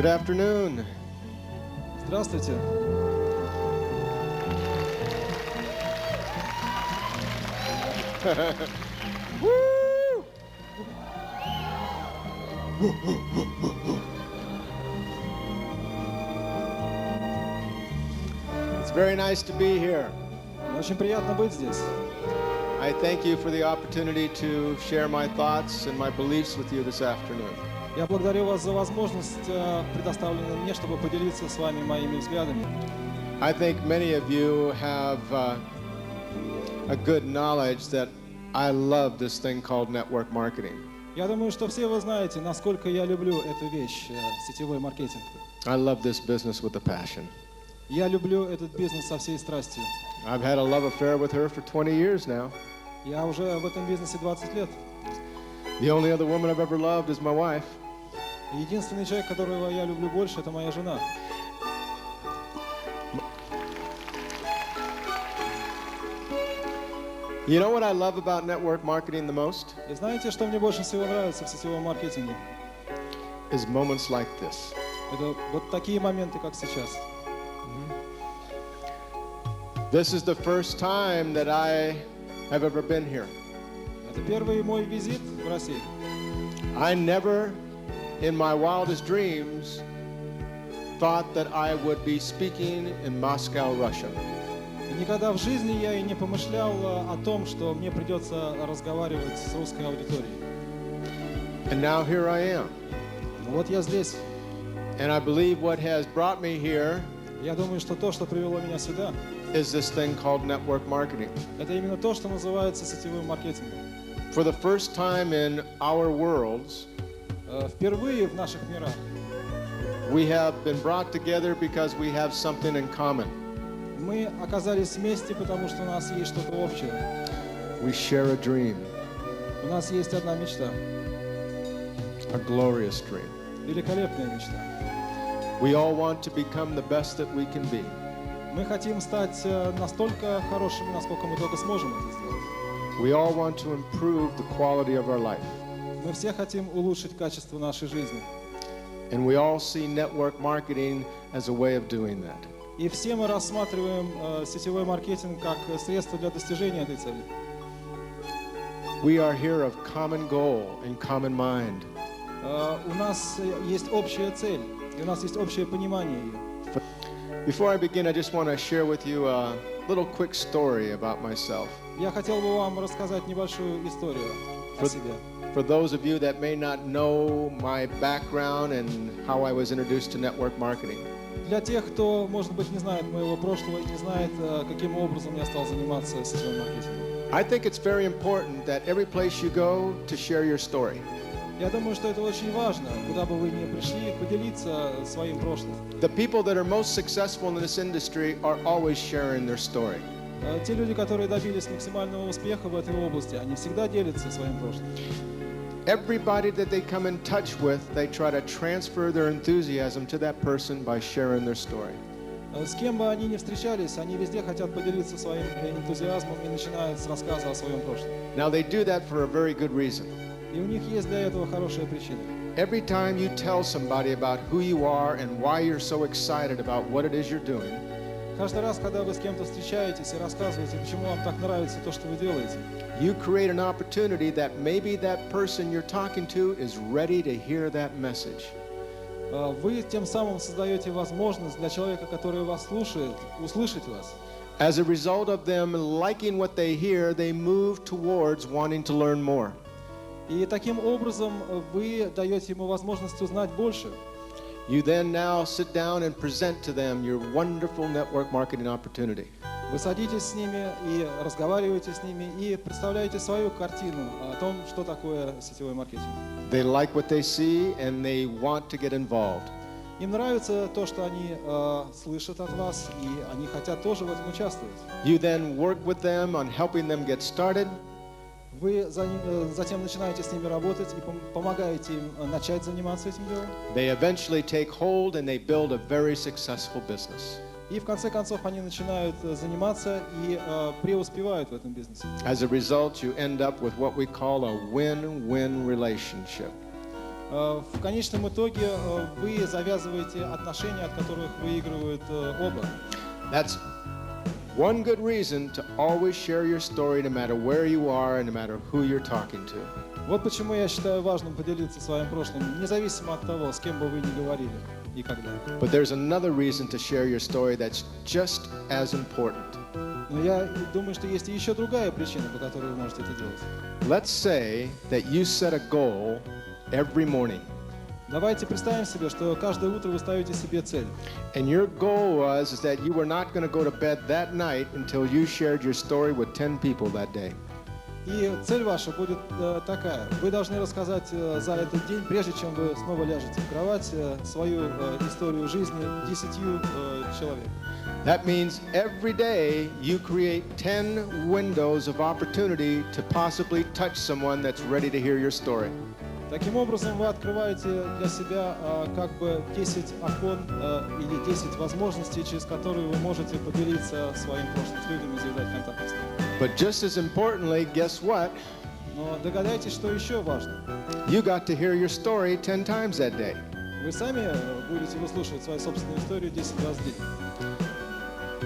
Good afternoon. Здравствуйте. Woo! It's very nice to be here. Очень приятно быть здесь. I thank you for the opportunity to share my thoughts and my beliefs with you this afternoon. Я благодарю вас за возможность, предоставленную мне, чтобы поделиться с вами моими взглядами. I think many of you have a good knowledge that I love this thing called network marketing. Я думаю, что все вы знаете, насколько я люблю эту вещь, сетевой маркетинг. I love this business with a passion. Я люблю этот бизнес со всей страстью. I've had a love affair with her for 20 years now. Я уже в этом бизнесе 20 лет. The only other woman I've ever loved is my wife. Единственный человек, которого я люблю больше, это моя жена. You know what I love about network marketing the most? И знаете, что мне больше всего нравится в сетевом маркетинге? Is moments like this. Это вот такие моменты, как сейчас. This is the first time that I have ever been here. Это первый мой визит в России. I never, in my wildest dreams, thought that I would be speaking in Moscow, Russia. И никогда в жизни я и не помышлял о том, что мне придется разговаривать с русской аудиторией. And now here I am. Но вот я здесь. And I believe what has brought me here Я думаю, что то, что привело меня сюда, is this thing called network marketing. это именно то, что называется сетевым маркетингом. For the first time in our worlds, Впервые в наших мирах we have been brought together because we have something in common. мы оказались вместе, потому что у нас есть что-то общее. We share a dream, У нас есть одна мечта, a glorious dream. великолепная мечта. We all want to become the best that we can be. Мы хотим стать настолько хорошими, насколько мы только сможем это сделать. We all want to improve the quality of our life. Мы все хотим улучшить качество нашей жизни. And we all see network marketing as a way of doing that. И все мы рассматриваем сетевой маркетинг как средство для достижения этой цели. We are here of common goal and common mind. У нас есть общая цель, и у нас есть общее понимание ее. Before I begin, I just want to share with you a little quick story about myself. Я хотел бы вам рассказать небольшую историю о себе. For those of you that may not know my background and how I was introduced to network marketing. Для тех, кто, может быть, не знает моего прошлого и не знает, каким образом я стал заниматься сетевым маркетингом. I think it's very important that every place you go to share your story. Я думаю, что это очень важно, куда бы вы ни пришли, поделиться своим прошлым. The people that are most successful in this industry are always sharing their story. Те люди, которые добились максимального успеха в этой области, они всегда делятся своим прошлым. Everybody that they come in touch with, they try to transfer their enthusiasm to that person by sharing their story. С кем бы они ни встречались, они везде хотят поделиться своим энтузиазмом и начинают с рассказа о своем прошлом. Now they do that for a very good reason. И у них есть для этого хорошая причина. Every time you tell somebody about who you are and why you're so excited about what it is you're doing, Каждый раз, когда вы с кем-то встречаетесь и рассказываете, почему вам так нравится то, что вы делаете, you create an opportunity that maybe that person you're talking to is ready to hear that message. вы тем самым создаете возможность для человека, который вас слушает, услышать вас. As a result of them liking what they hear, they move towards wanting to learn more. И таким образом вы даете ему возможность узнать больше. You then now sit down and present to them your wonderful network marketing opportunity. Вы садитесь с ними и разговариваете с ними и представляете свою картину о том, что такое сетевой маркетинг. They like what they see and they want to get involved. Им нравится то, что они слышат от вас, и они хотят тоже в этом участвовать. You then work with them on helping them get started. Вы затем начинаете с ними работать и помогаете им начать заниматься этим делом. They eventually take hold and they build a very successful business. И в конце концов они начинают заниматься и преуспевают в этом бизнесе. As a result, you end up with what we call a win-win relationship. В конечном итоге вы завязываете отношения, от которых выигрывают оба. That's one good reason to always share your story no matter where you are and no matter who you're talking to. Вот почему я считаю важным поделиться своим прошлым, независимо от того, с кем бы вы ни говорили и когда. But there's another reason to share your story that's just as important. Но я думаю, что есть и еще другая причина, по которой вы можете это делать. Let's say that you set a goal every morning. Давайте представим себе, что каждое утро вы ставите себе цель. And your goal was is that you were not going to go to bed that night until you shared your story with 10 people that day. И цель ваша будет такая. Вы должны рассказать за этот день, прежде чем вы снова ляжете в кровать, свою историю жизни 10 человек. That means every day you create 10 windows of opportunity to possibly touch someone that's ready to hear your story. Таким образом, вы открываете для себя как бы 10 окон или 10 возможностей, через которые вы можете поделиться своим прошлым с людьми и завязать контакты с ними. But just as importantly, guess what? Но догадайтесь, что еще важно. You got to hear your story 10 times that day. Вы сами будете выслушивать свою собственную историю 10 раз в день.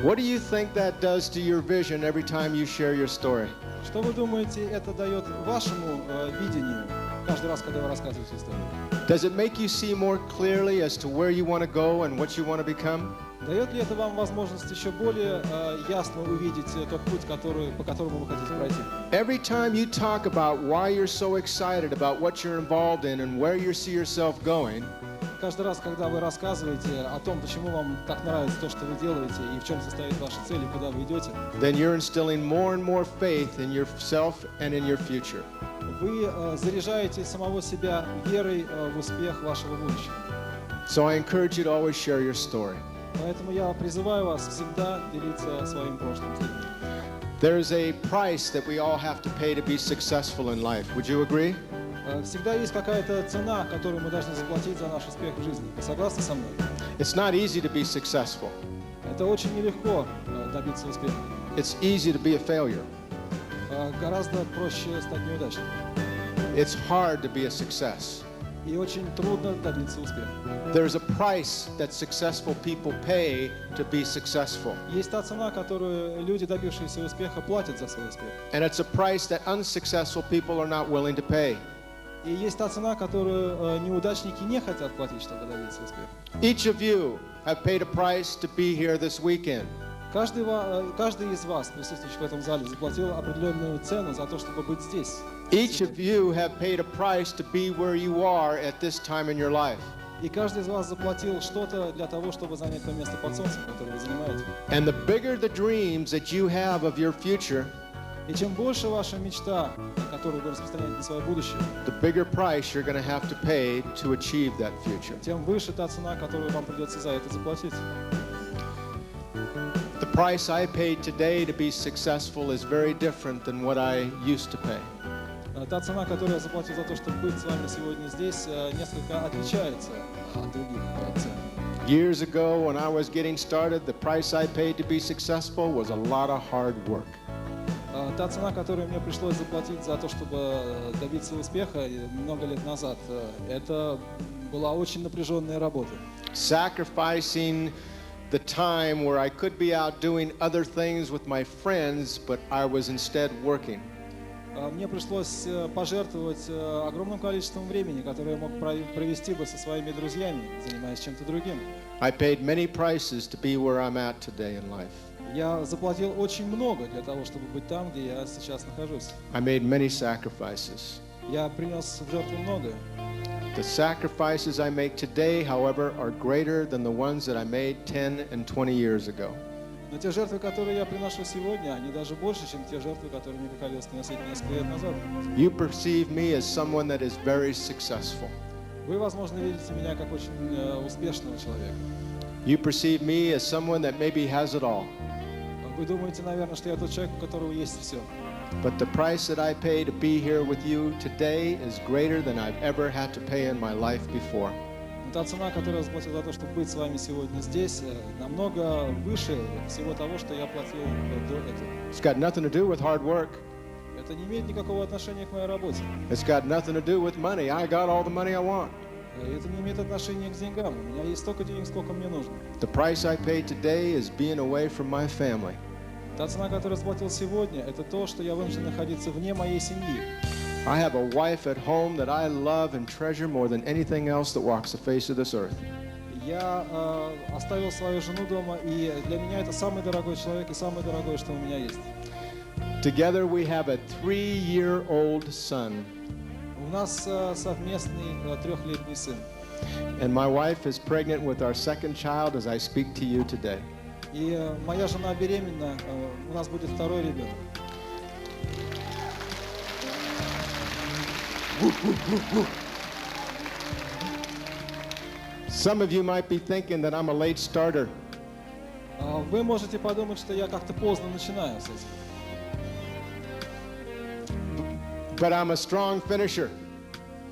What do you think that does to your vision every time you share your story? Что вы думаете, это дает вашему видению каждый раз, когда вы рассказываете историю? Does it make you see more clearly as to where you want to go and what you want to become? Дает ли это вам возможность еще более ясно увидеть тот путь, по которому вы хотите пройти? Every time you talk about why you're so excited about what you're involved in and where you see yourself going, Каждый раз, когда вы рассказываете о том, почему вам так нравится то, что вы делаете, и в чем состоит ваша цель, и куда вы идете, then you're instilling more and more faith in yourself and in your future. вы заряжаете самого себя верой в успех вашего будущего. So I encourage you to always share your story. Поэтому я призываю вас всегда делиться своим прошлым с людьми. There's a price that we all have to pay to be successful in life. Would you agree? Всегда есть какая-то цена, которую мы должны заплатить за наш успех в жизни. Вы согласны со мной? It's not easy to be successful. Это очень нелегко добиться успеха. It's easy to be a failure. Гораздо проще стать неудачником. It's hard to be a success. И очень трудно добиться успеха. There's a price that successful people pay to be successful. Есть та цена, которую люди, добившиеся успеха, платят за свой успех. And it's a price that unsuccessful people are not willing to pay. И есть та цена, которую неудачники не хотят платить, чтобы добиться успеха. Each of you have paid a price to be here this weekend. Каждый из вас, присутствующих в этом зале, заплатил определенную цену за то, чтобы быть здесь. Each of you have paid a price to be where you are at this time in your life. И каждый из вас заплатил что-то для того, чтобы занять то место под солнцем, которое вы занимаете. And the bigger the dreams that you have of your future, И чем больше ваша мечта, которую вы распространяете на свое будущее, the bigger price you're going to have to pay to achieve that future. тем выше та цена, которую вам придется за это заплатить. The price I paid today to be successful is very different than what I used to pay. Та цена, которую я заплатил за то, чтобы быть с вами сегодня здесь, несколько отличается от других цен. Years ago, when I was getting started, the price I paid to be successful was a lot of hard work. Та цена, которую мне пришлось заплатить за то, чтобы добиться успеха много лет назад, это была очень напряженная работа. Sacrificing the time where I could be out doing other things with my friends, but I was instead working. Мне пришлось пожертвовать огромным количеством времени, которое я мог провести бы со своими друзьями, занимаясь чем-то другим. I paid many prices to be where I'm at today in life. Я заплатил очень много для того, чтобы быть там, где я сейчас нахожусь. I made many sacrifices. Я принес в жертву многое. The sacrifices I make today, however, are greater than the ones that I made 10 and 20 years ago. Но те жертвы, которые я приношу сегодня, они даже больше, чем те жертвы, которые мне приходилось приносить несколько лет назад. You perceive me as someone that is very successful. Вы, возможно, видите меня как очень успешного человека. You perceive me as someone that maybe has it all. Вы думаете, наверное, что я тот человек, у которого есть все. But the price that I pay to be here with you today is greater than I've ever had to pay in my life before. Но та цена, которую я заплатил за то, чтобы быть с вами сегодня здесь, намного выше всего того, что я платил до этого. It's got nothing to do with hard work. Это не имеет никакого отношения к моей работе. It's got nothing to do with money. I got all the money I want. Это не имеет отношения к деньгам. У меня есть столько денег, сколько мне нужно. The price I pay today is being away from my family. Та цена, которую я заплатил сегодня, это то, что я вынужден находиться вне моей семьи. I have a wife at home that I love and treasure more than anything else that walks the face of this earth. Я оставил свою жену дома, и для меня это самый дорогой человек и самое дорогое, что у меня есть. Together we have a 3-year-old son. У нас совместный 3-летний сын. And my wife is pregnant with our second child as I speak to you today. И моя жена беременна, у нас будет второй ребенок. Some of you might be thinking that I'm a late starter. Вы можете подумать, что я как-то поздно начинаю с этим. But I'm a strong finisher.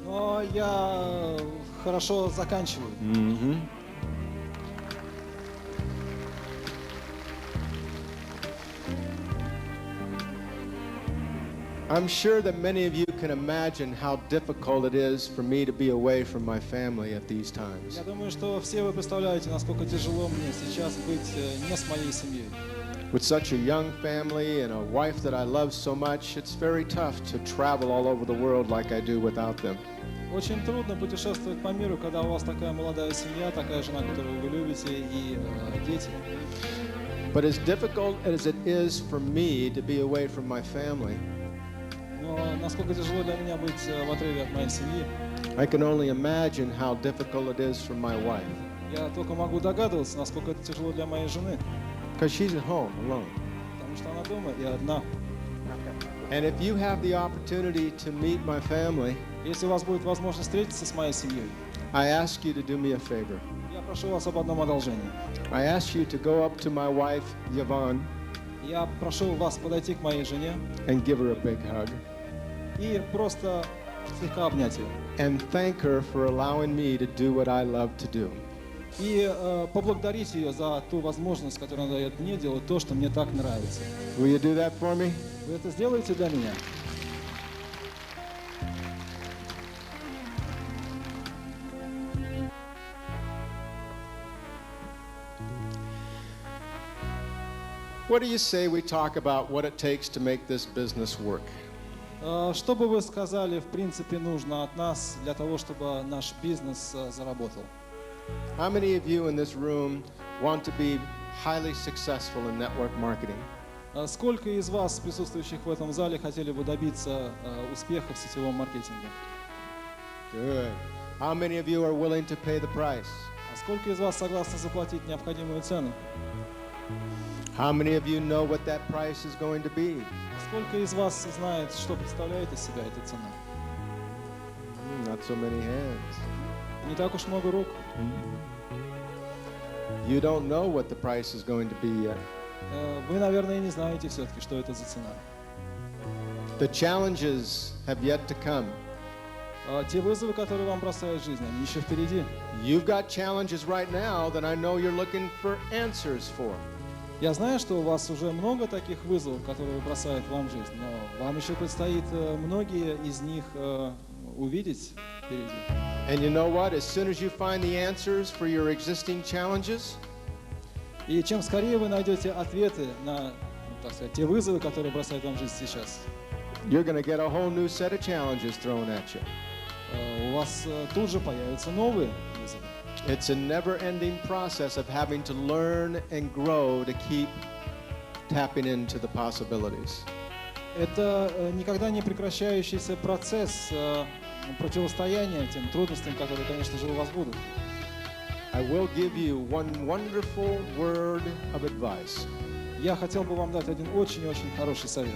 Но я хорошо заканчиваю. I'm sure that many of you can imagine how difficult it is for me to be away from my family at these times. Я думаю, что все вы представляете, насколько тяжело мне сейчас быть не с моей семьей. With such a young family and a wife that I love so much, it's very tough to travel all over the world like I do without them. Очень трудно путешествовать по миру, когда у вас такая молодая семья, такая жена, которую вы любите, и дети. But as difficult as it is for me to be away from my family, Но насколько тяжело для меня быть в отрыве от моей семьи, I can only imagine how difficult it is for my wife. я только могу догадываться, насколько это тяжело для моей жены, Because she's at home alone. потому что она дома и одна. And if you have the opportunity to meet my family, Если у вас будет возможность встретиться с моей семьей, I ask you to do me a favor. я прошу вас об одном одолжении. I ask you to go up to my wife, Yvonne, Я прошу вас подойти к моей жене and give her a big hug. и просто слегка обнять ее. And thank her for allowing me to do what I love to do. И поблагодарить ее за ту возможность, которую она дает мне делать то, что мне так нравится. Will you do that for me? Вы это сделаете для меня? What do you say we talk about what it takes to make this business work? Что бы вы сказали, в принципе, нужно от нас для того, чтобы наш бизнес заработал? How many of you in this room want to be highly successful in network marketing? Сколько из вас, присутствующих в этом зале, хотели бы добиться успеха в сетевом маркетинге? Good. How many of you are willing to pay the price? А сколько из вас согласны заплатить необходимую цену? How many of you know what that price is going to be? Сколько из вас знает, что представляет из себя эта цена? Not so many hands. Не так уж много рук. You don't know what the price is going to be yet. Вы, наверное, и не знаете все-таки, что это за цена. The challenges have yet to come. Те вызовы, которые вам бросает жизнь, они еще впереди. You've got challenges right now that I know you're looking for answers for. Я знаю, что у вас уже много таких вызовов, которые бросают вам жизнь, но вам еще предстоит многие из них увидеть впереди. And you know what? As soon as you find the answers for your existing challenges, И чем скорее вы найдете ответы на, так сказать, те вызовы, которые бросает вам жизнь сейчас, you're going to get a whole new set of challenges thrown at you. у вас тут же появятся новые вызовы. It's a never-ending process of having to learn and grow to keep tapping into the possibilities. Это никогда не прекращающийся процесс противостояния тем трудностям, которые, конечно же, у вас будут. I will give you one wonderful word of advice. Я хотел бы вам дать один очень-очень хороший совет.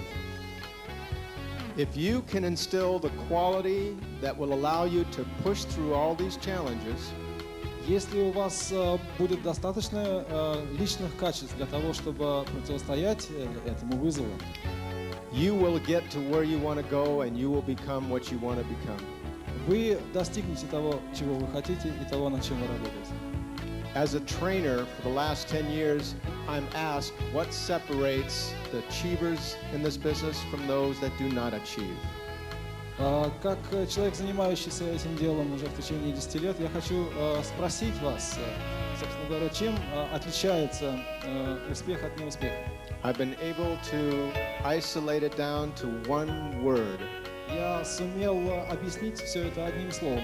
If you can instill the quality that will allow you to push through all these challenges, Если у вас будет достаточно личных качеств для того, чтобы противостоять этому вызову, you will get to where you want to go and you will become what you want to become. вы достигнете того, чего вы хотите, и того, над чем вы работаете. As a trainer for the last 10 years, I'm asked what separates the achievers in this business from those that do not achieve. Как человек, занимающийся этим делом уже в течение 10 лет, я хочу спросить вас, собственно говоря, чем отличается успех от неуспеха? I've been able to isolate it down to one word. Я сумел объяснить все это одним словом.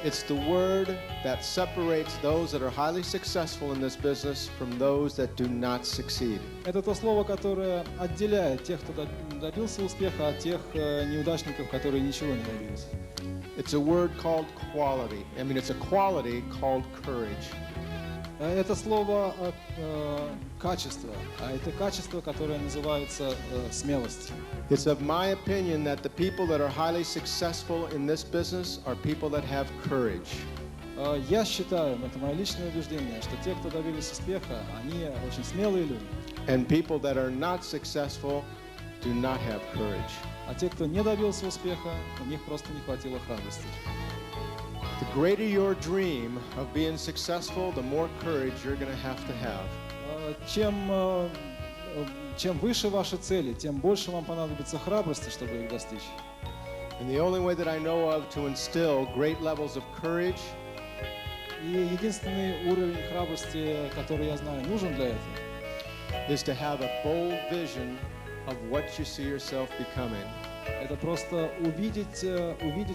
It's the word that separates those that are highly successful in this business from those that do not succeed. Это то слово, которое отделяет тех, кто добился успеха, от тех неудачников, которые ничего не добились. It's a word called quality. It's a quality called courage. Это слово качество, а это качество, которое называется смелость. It's of my opinion that the people that are highly successful in this business are people that have courage. Я считаю, это мое личное убеждение, что те, кто добились успеха, они очень смелые люди. And people that are not successful do not have courage. А те, кто не добился успеха, у них просто не хватило храбрости. The greater your dream of being successful, the more courage you're going to have. Чем выше ваши цели, тем больше вам понадобится храбрости, чтобы их достичь. And the only way that I know of to instill great levels of courage И единственный уровень храбрости, который я знаю, нужен для этого, is to have a bold vision of what you see yourself becoming. это просто увидеть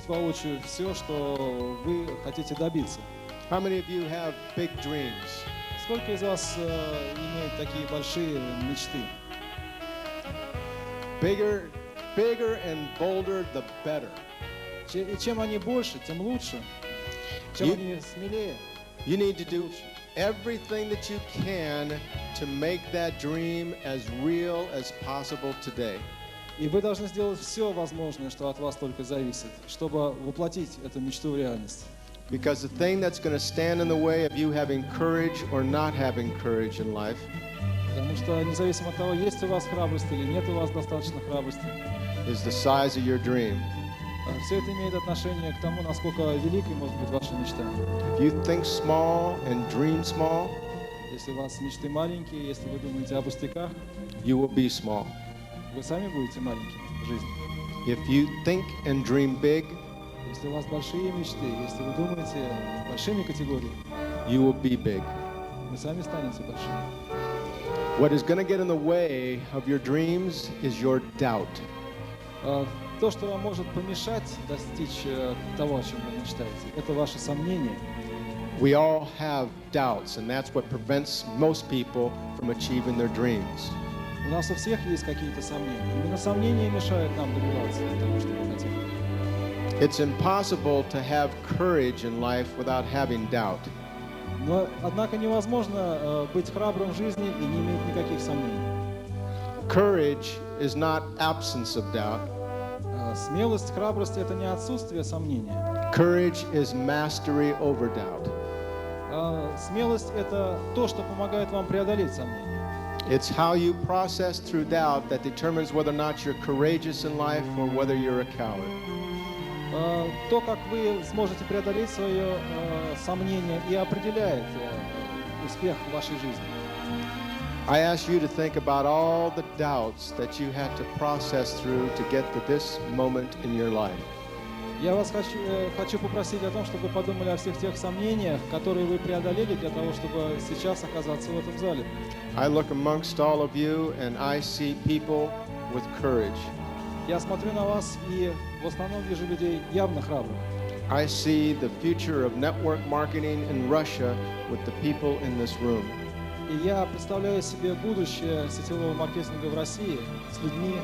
воочию все, что вы хотите добиться. How many of you have big dreams? Сколько из вас имеет такие большие мечты? Bigger and bolder, the better. И чем они больше, тем лучше. Чем они смелее. You need to do everything that you can to make that dream as real as possible today. И вы должны сделать все возможное, что от вас только зависит, чтобы воплотить эту мечту в реальность. Because the thing that's going to stand in the way of you having courage or not having courage in life Потому что независимо от того, есть у вас храбрость или нет у вас достаточно храбрости, is the size of your dream. все это имеет отношение к тому, насколько великой может быть ваша мечта. If you think small and dream small, Если у вас мечты маленькие, если вы думаете о пустяках, you will be small. вы сами будете маленькими в жизни. If you think and dream big, Если у вас большие мечты, если вы думаете большими категориями, you will be big. вы сами станете большими. What is going to get in the way of your dreams is your doubt. То, что вам может помешать достичь того, о чем вы мечтаете, это ваши сомнения. We all have doubts, and that's what prevents most people from achieving their dreams. У нас у всех есть какие-то сомнения. Именно сомнения мешают нам добиваться того, что мы хотим. It's impossible to have courage in life without having doubt. Но, однако, невозможно быть храбрым в жизни и не иметь никаких сомнений. Courage is not absence of doubt. Смелость, храбрость — это не отсутствие сомнения. Courage is mastery over doubt. Смелость — это то, что помогает вам преодолеть сомнения. It's how you process through doubt that determines whether or not you're courageous in life or whether you're a coward. То, как вы сможете преодолеть свое сомнение, и определяет успех в вашей жизни. I ask you to think about all the doubts that you had to process through to get to this moment in your life. Я вас хочу попросить о том, чтобы вы подумали о всех тех сомнениях, которые вы преодолели для того, чтобы сейчас оказаться в этом зале. I look amongst all of you and I see people with courage. Я смотрю на вас и в основном вижу людей явно храбрых. I see the future of network marketing in Russia with the people in this room. И я представляю себе будущее сетевого маркетинга в России с людьми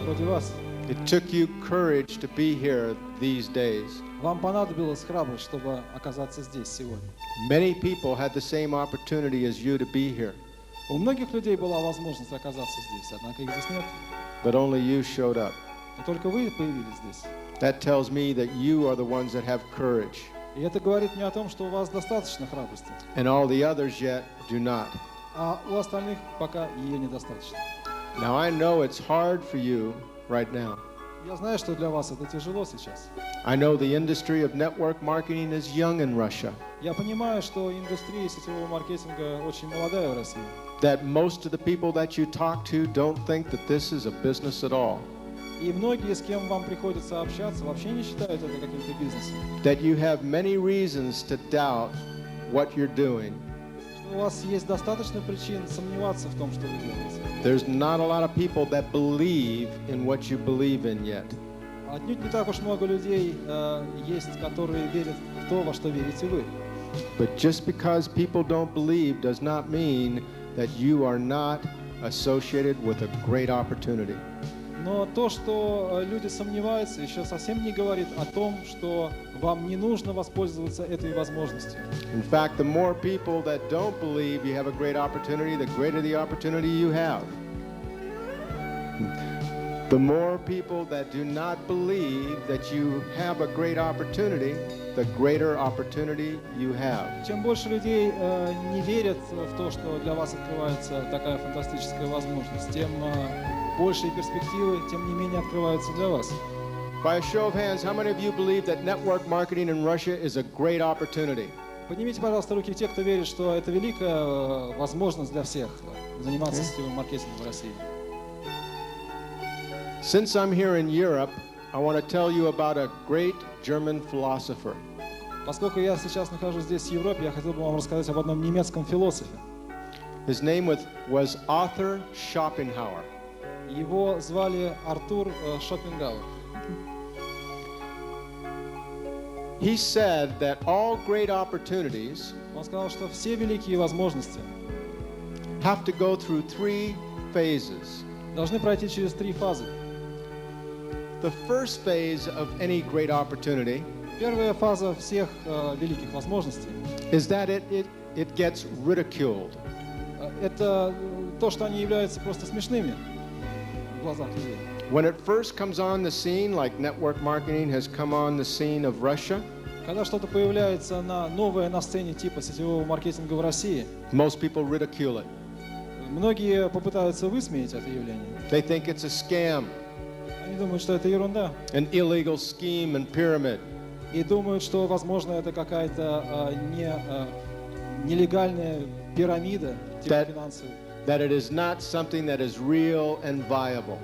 вроде вас. It took you courage to be here these days. Вам понадобилась храбрость, чтобы оказаться здесь сегодня. Many people had the same opportunity as you to be here, У многих людей была возможность оказаться здесь, однако их здесь нет. but only you showed up. Но только вы появились здесь. That tells me that you are the ones that have courage, И это говорит мне о том, что у вас достаточно храбрости, and all the others yet do not. а у остальных пока ее недостаточно. Now I know it's hard for you right now. Я знаю, что для вас это тяжело сейчас. I know the industry of network marketing is young in Russia, Я понимаю, что индустрия сетевого маркетинга очень молодая в России. that most of the people that you talk to don't think that this is a business at all. И многие, с кем вам приходится общаться, вообще не считают это каким-то бизнесом. that you have many reasons to doubt what you're doing. Что у вас есть достаточно причин сомневаться в том, что вы делаете. There's not a lot of people that believe in what you believe in yet. Отнюдь не так уж много людей есть, которые верят в то, во что верите вы. But just because people don't believe does not mean that you are not associated with a great opportunity. Но то, что люди сомневаются, еще совсем не говорит о том, что вам не нужно воспользоваться этой возможностью. In fact, the more people that don't believe you have a great opportunity, the greater the opportunity you have. The more people that do not believe that you have a great opportunity, the greater opportunity you have. Чем больше людей не верят в то, что для вас открывается такая фантастическая возможность, тем большие перспективы, тем не менее, открываются для вас. By a show of hands, how many of you believe that network marketing in Russia is a great opportunity? Поднимите, пожалуйста, руки те, кто верит, что это великая возможность для всех заниматься сетевым маркетингом в России. Since I'm here in Europe, I want to tell you about a great German philosopher. Поскольку я сейчас нахожусь здесь, в Европе, я хотел бы вам рассказать об одном немецком философе. His name was Arthur Schopenhauer. Его звали Артур Шопенгауэр. He said that all great opportunities Он сказал, что все великие возможности have to go through three phases. должны пройти через три фазы. The first phase of any great opportunity Первая фаза всех великих возможностей is that it gets ridiculed. это то, что они являются просто смешными в глазах людей. When it first comes on the scene, like network marketing has come on the scene of Russia, Когда что-то появляется новое на сцене типа сетевого маркетинга в России, most people ridicule it. многие попытаются высмеять это явление. They think it's a scam, Они думают, что это ерунда. an illegal scheme and pyramid. И думают, что, возможно, это какая-то нелегальная пирамида типа финансовая. That it is not something that is real and viable.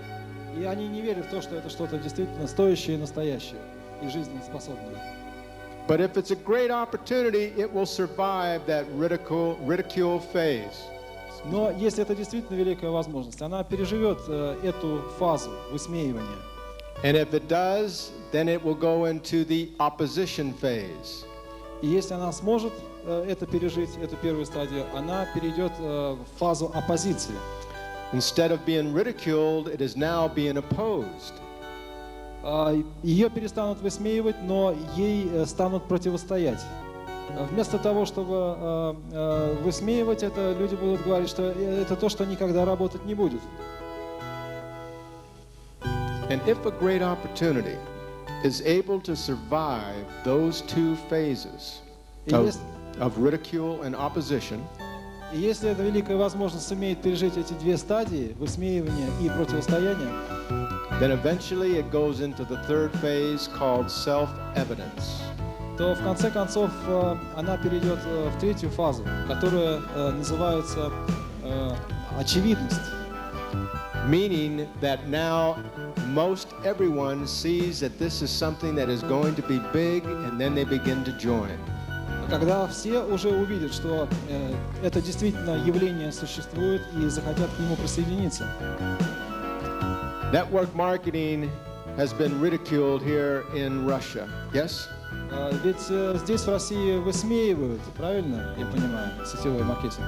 И они не верят в то, что это что-то действительно стоящее и настоящее, и жизнеспособное. But if it's a great opportunity, it will survive that ridicule phase. Но если это действительно великая возможность, она переживет эту фазу высмеивания. And if it does, then it will go into the opposition phase. И если она сможет это пережить, эту первую стадию, она перейдет в фазу оппозиции. Instead of being ridiculed, it is now being opposed. Ее перестанут высмеивать, но ей станут противостоять. Вместо того, чтобы высмеивать это, люди будут говорить, что это то, что никогда работать не будет. And if a great opportunity is able to survive those two phases of ridicule and opposition, и если эта великая возможность сумеет пережить эти две стадии, высмеивания и противостояния, then eventually it goes into the third phase called self-evidence. то в конце концов она перейдет в третью фазу, которая называется очевидность. Meaning that now most everyone sees that this is something that is going to be big, and then they begin to join. Когда все уже увидят, что это действительно явление существует и захотят к нему присоединиться. Network marketing has been ridiculed here in Russia. Yes? Ведь здесь в России высмеивают, правильно, я понимаю, сетевой маркетинг.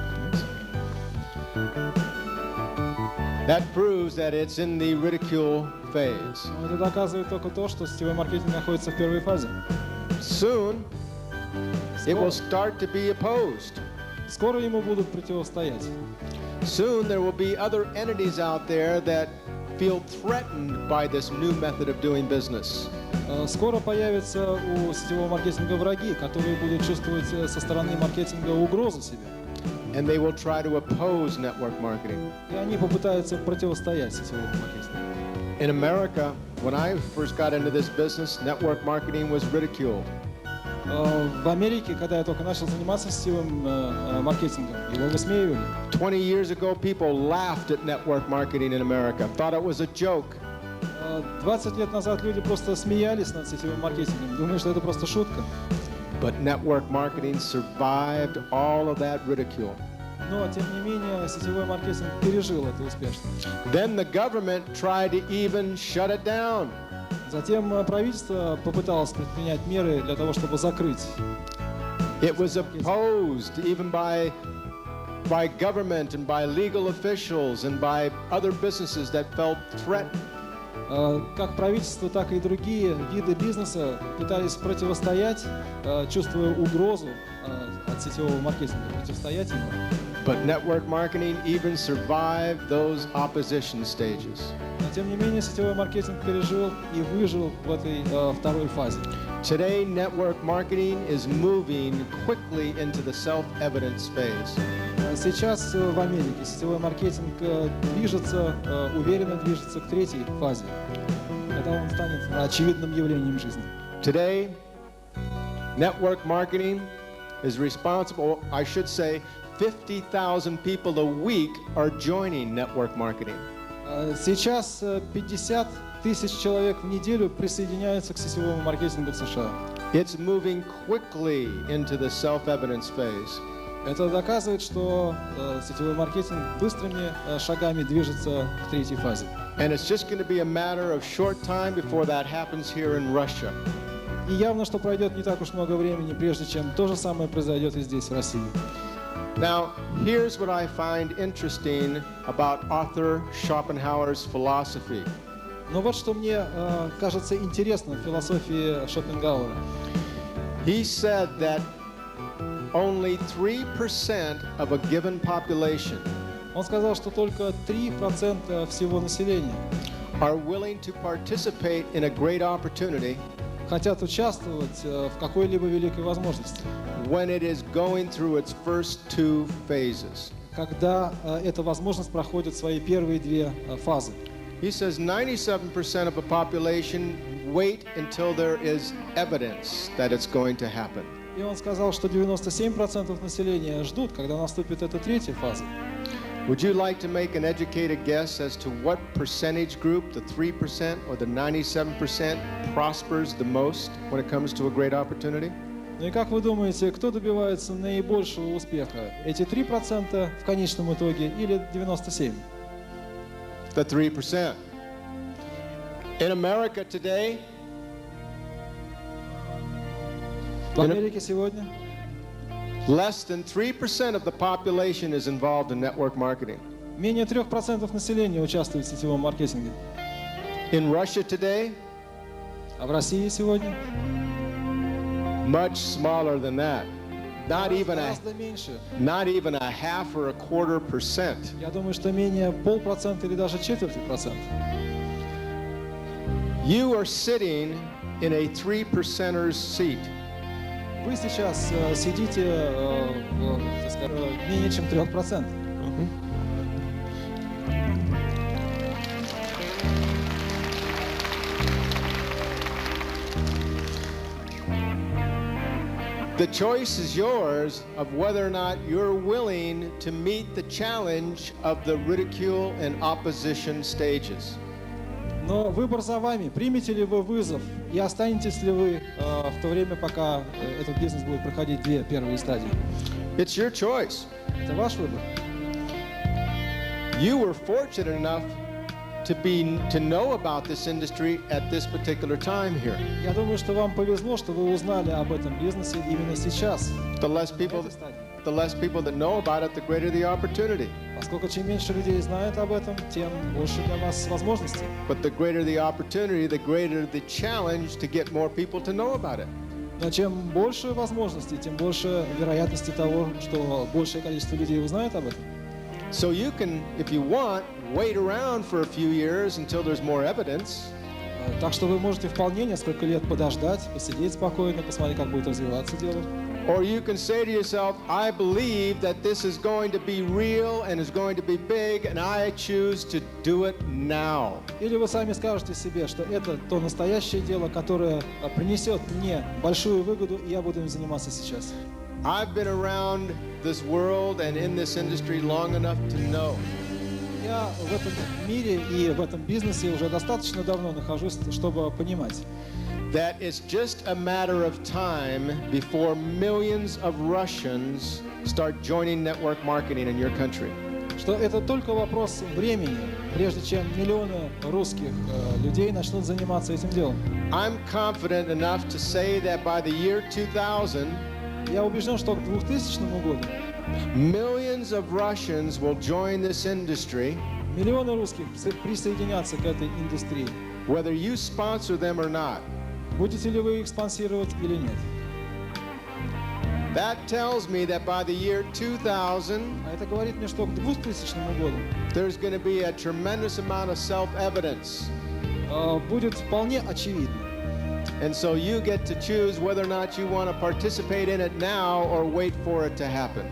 That proves that it's in the ridicule phase. Это доказывает только то, что сетевой маркетинг находится в первой фазе. Soon, it will start to be opposed. Скоро ему будут противостоять. Soon there will be other entities out there that feel threatened by this new method of doing business. Скоро появятся у сетевого маркетинга враги, которые будут чувствовать со стороны маркетинга угрозу себе. And they will try to oppose network marketing. И они попытаются противостоять сетевому маркетингу. In America, when I first got into this business, network marketing was ridiculed. В Америке, когда я только начал заниматься сетевым маркетингом, его высмеивали. 20 years ago, people laughed at network marketing in America, thought it was a joke. 20 лет назад люди просто смеялись над сетевым маркетингом, думали, что это просто шутка. But network marketing survived all of that ridicule. Но, тем не менее, сетевой маркетинг пережил это успешно. Then the government tried to even shut it down. Затем правительство попыталось предпринять меры для того, чтобы закрыть. It was opposed even by government and by legal officials and by other businesses that felt threatened. Как правительство, так и другие виды бизнеса пытались противостоять, чувствуя угрозу от сетевого маркетинга, противостоять ему. But network marketing even survived those opposition stages. Но тем не менее сетевой маркетинг пережил и выжил в этой второй фазе. Today, network marketing is moving quickly into the self-evidence phase. Сейчас в Америке сетевой маркетинг движется, уверенно движется к третьей фазе, когда он станет очевидным явлением жизни. Today, network marketing is responsible, I should say, 50,000 people a week are joining network marketing. Сейчас 50 тысяч человек в неделю присоединяются к сетевому маркетингу в США. It's moving quickly into the self-evidence phase. Это доказывает, что сетевой маркетинг быстрыми шагами движется к третьей фазе. And it's just going to be a matter of short time before that happens here in Russia. И явно, что пройдет не так уж много времени, прежде чем то же самое произойдет и здесь, в России. Now, here's what I find interesting about Arthur Schopenhauer's philosophy. Но вот что мне кажется интересным в философии Шопенгауэра. He said that only 3% of a given population Он сказал, что только 3% всего населения are willing to participate in a great opportunity хотят участвовать в какой-либо великой возможности, when it is going through its first two phases. когда эта возможность проходит свои первые две фазы. He says 97% of the population wait until there is evidence that it's going to happen. И он сказал, что 97% населения ждут, когда наступит эта третья фаза. Would you like to make an educated guess as to what percentage group, the 3% or the 97%, prospers the most when it comes to a great opportunity? Ну и как вы думаете, кто добивается наибольшего успеха? Эти 3% в конечном итоге или 97%? The 3%. In America today, В Америке сегодня less than 3% of the population is involved in network marketing. менее 3% населения участвует в сетевом маркетинге. In Russia today, А в России сегодня much smaller than that. гораздо меньше. Not even a half or a quarter %. Я думаю, что менее 0,5% или даже 0,25%. You are sitting in a 3%er's seat. Вы сейчас сидите так сказать, менее чем 3%. The choice is yours of whether or not you're willing to meet the challenge of the ridicule and opposition stages. Но выбор за вами. Примете ли вы вызов и останетесь ли вы в то время, пока этот бизнес будет проходить две первые стадии? It's your choice. Это ваш выбор. You were fortunate enough to know about this industry at this particular time here. Я думаю, что вам повезло, что вы узнали об этом бизнесе именно сейчас. The less people that know about it, the greater the opportunity. Поскольку чем меньше людей знают об этом, тем больше для вас возможностей. But the greater the opportunity, the greater the challenge to get more people to know about it. Но чем больше возможностей, тем больше вероятности того, что большее количество людей узнает об этом. So you can, if you want, wait around for a few years until there's more evidence. Так что вы можете вполне несколько лет подождать, посидеть спокойно, посмотреть, как будет развиваться дело. Or you can say to yourself, I believe that this is going to be real and is going to be big, and I choose to do it now. Или вы сами скажете себе, что это то настоящее дело, которое принесет мне большую выгоду, и я буду им заниматься сейчас. I've been around this world and in this industry long enough to know Я в этом мире и в этом бизнесе уже достаточно давно нахожусь, чтобы понимать, that it's just a matter of time before millions of Russians start joining network marketing in your country. что это только вопрос времени, прежде чем миллионы русских людей начнут заниматься этим делом. I'm confident enough to say that by the year 2000, Я убежден, что к 2000 году millions of Russians will join this industry, миллионы русских присоединятся к этой индустрии. whether you sponsor them or not. Будете ли вы их спонсировать или нет? That tells me that by the year 2000, А это говорит мне, что к 2000 году there's going to be a tremendous amount of self-evidence. Будет вполне очевидно. And so you get to choose whether or not you want to participate in it now or wait for it to happen.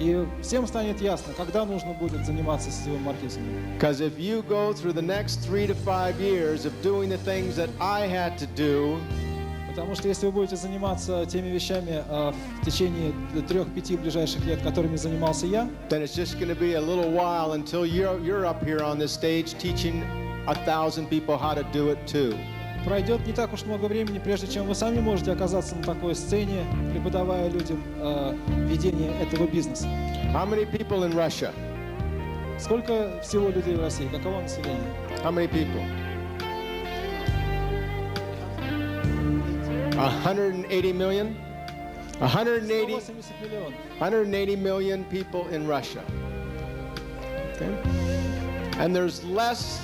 И всем станет ясно, когда нужно будет заниматься сетевым маркетингом. Because if you go through the next 3 to 5 years of doing the things that I had to do, Потому что если вы будете заниматься теми вещами в течение 3-5 ближайших лет, которыми занимался я, then it's just going to be a little while until you're up here on this stage teaching 1,000 people how to do it too. пройдет не так уж много времени, прежде чем вы сами можете оказаться на такой сцене, преподавая людям ведение этого бизнеса. How many people in Russia? Сколько всего людей в России? Каково население? How many people? 180 million? 180, 180 миллионов. 180 million people in Russia. Okay? And there's less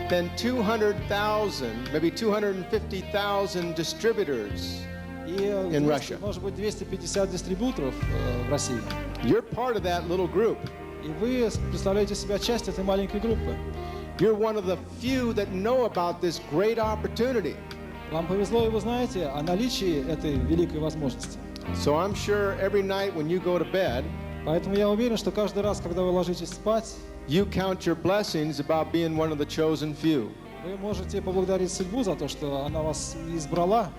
than 200,000, maybe 250,000 distributors И in Russia. может быть 250 дистрибьюторов в России. You're part of that little group. И вы представляете себя часть этой маленькой группы. You're one of the few that know about this great opportunity. Вам повезло, и вы знаете о наличии этой великой возможности. So I'm sure every night when you go to bed, Поэтому я уверен, что каждый раз, когда вы ложитесь спать, you count your blessings about being one of the chosen few. вы можете поблагодарить судьбу за то, что она вас избрала.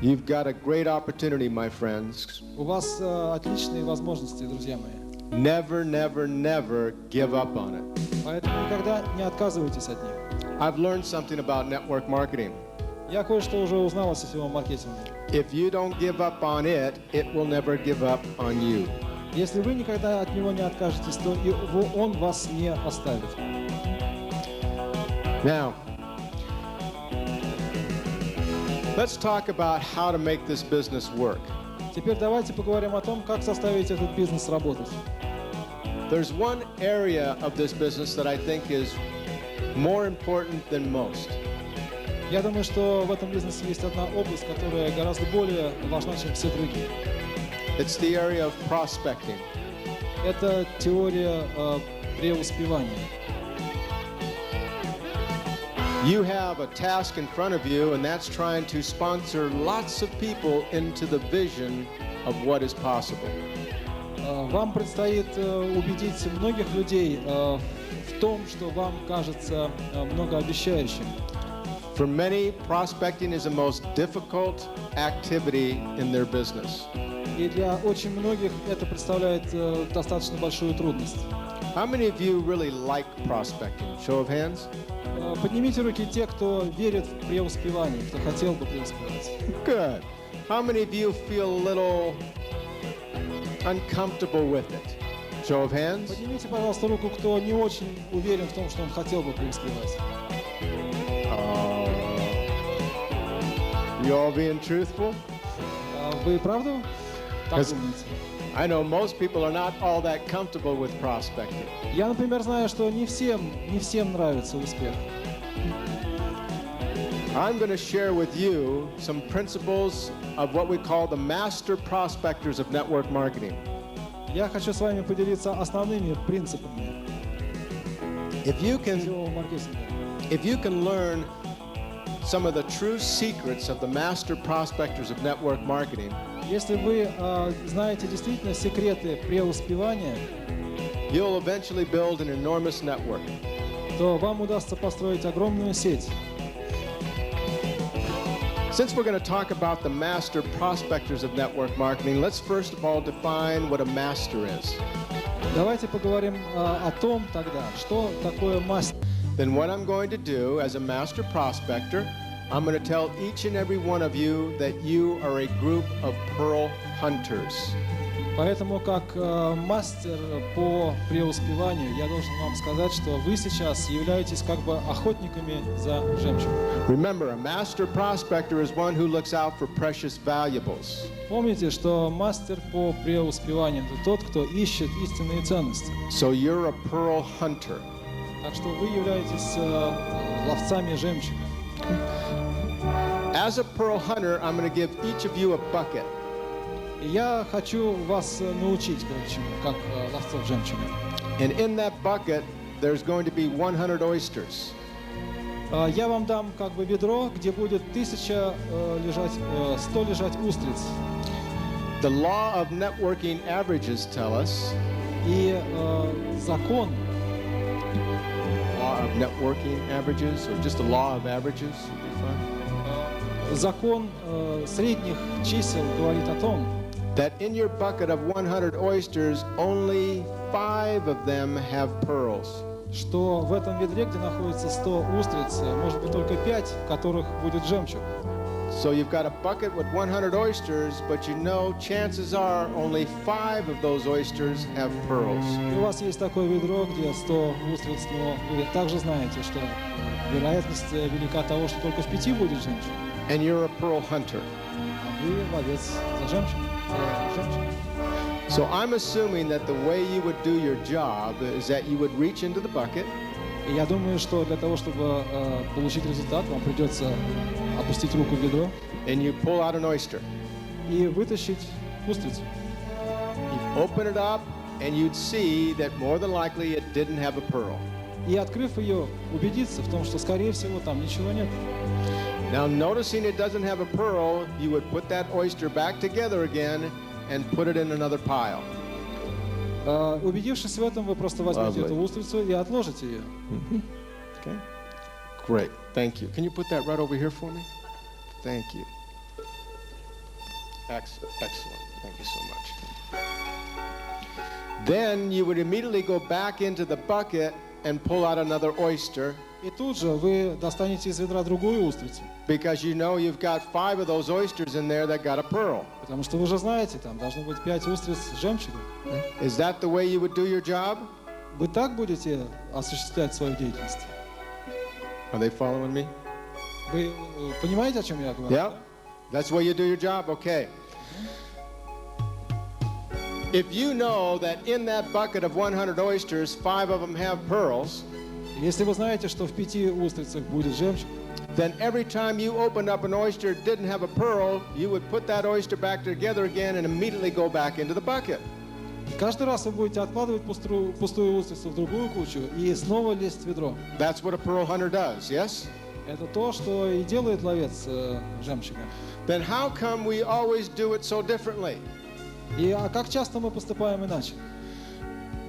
You've got a great opportunity, my friends. У вас отличные возможности, друзья мои. Never, never, never give up on it. Поэтому никогда не отказывайтесь от них. I've learned something about network marketing. Я кое-что уже узнал о сетевом маркетинге. If you don't give up on it, it will never give up on you. Если вы никогда от него не откажетесь, то и он вас не оставит. Now, let's talk about how to make this business work. Теперь давайте поговорим о том, как заставить этот бизнес работать. There's one area of this business that I think is more important than most. Я думаю, что в этом бизнесе есть одна область, которая гораздо более важна, чем все другие. It's the area of prospecting. Это теория преуспевания. You have a task in front of you, and that's trying to sponsor lots of people into the vision of what is possible. Вам предстоит убедить многих людей в том, что вам кажется многообещающим. For many, prospecting is the most difficult activity in their business. И для очень многих это представляет достаточно большую трудность. How many of you really like prospecting? Show of hands. Поднимите руки те, кто верит в преуспевание, кто хотел бы преуспевать. Good. How many of you feel a little uncomfortable with it? Show of hands. Поднимите, пожалуйста, руку, кто не очень уверен в том, что он хотел бы преуспевать. You all being truthful? Вы правда так думаете? I know most people are not all that comfortable with prospecting. Я, например, знаю, что не всем нравится успех. I'm going to share with you some principles of what we call the master prospectors of network marketing. Я хочу с вами поделиться основными принципами сетевого маркетинга. If you can learn some of the true secrets of the master prospectors of network marketing, Если вы знаете действительно секреты преуспевания, you'll eventually build an enormous network. то вам удастся построить огромную сеть. Since we're going to talk about the master prospectors of network marketing, let's first of all define what a master is. Давайте поговорим о том тогда, что такое мастер. Then what I'm going to do as a master prospector, I'm going to tell each and every one of you that you are a group of pearl hunters. Поэтому, как мастер по преуспеванию, я должен вам сказать, что вы сейчас являетесь как бы охотниками за жемчугом. Remember, a master prospector is one who looks out for precious valuables. Помните, что мастер по преуспеванию – это тот, кто ищет истинные ценности. So you're a pearl hunter. Так что вы являетесь ловцами жемчуга. As a pearl hunter, I'm going to give each of you a bucket. И я хочу вас научить кое-чему, как ловцов жемчуга. And in that bucket, there's going to be 100 oysters. Я вам дам как бы ведро, где будет 100 лежать устриц. The law of networking averages tell us. И закон. Law of networking averages, or just the law of averages would be fine. Закон средних чисел говорит о том, That in your bucket of 100 oysters, only 5 of them have pearls. что в этом ведре, где находится 100 устриц, может быть только 5, в которых будет жемчуг. So you've got a bucket with 100 oysters, but you know chances are only 5 of those oysters have pearls. И у вас есть такое ведро, где 100 устриц, но вы также знаете, что вероятность велика того, что только в 5 будет жемчуг. And you're a pearl hunter. А вы ловец за жемчуг. So I'm assuming that the way you would do your job is that you would reach into the bucket. И я думаю, что для того, чтобы получить результат, вам придется опустить руку в ведро And you pull out an oyster. и вытащить устрицу. You open it up and you'd see that more than likely it didn't have a pearl. И, открыв ее, убедиться в том, что, скорее всего, там ничего нет. Now, noticing it doesn't have a pearl, you would put that oyster back together again and put it in another pile. Убедившись в этом, вы просто возьмете Lovely. эту устрицу и отложите ее. Okay? Great. Thank you. Can you put that right over here for me? Thank you. Excellent. Thank you so much. Then you would immediately go back into the bucket and pull out another oyster. И тут же вы достанете из ведра другую устрицу. Because you know you've got 5 of those oysters in there that got a pearl. Потому что вы же знаете, там должно быть 5 устриц с жемчугом. Is that the way you would do your job? Вы так будете осуществлять свою деятельность? Are they following me? Вы понимаете, о чем я говорю? Yeah? That's the way you do your job? Okay. If you know that in that bucket of 100 oysters, 5 of them have pearls, Если вы знаете, что в 5 устрицах будет жемчуг, then every time you opened up an oyster that didn't have a pearl, you would put that oyster back together again and immediately go back into the bucket. каждый раз вы будете откладывать пустую устрицу в другую кучу и снова лезть в ведро. That's what a pearl hunter does, yes? Это то, что и делает ловец жемчуга. Then how come we always do it so differently? А как часто мы поступаем иначе?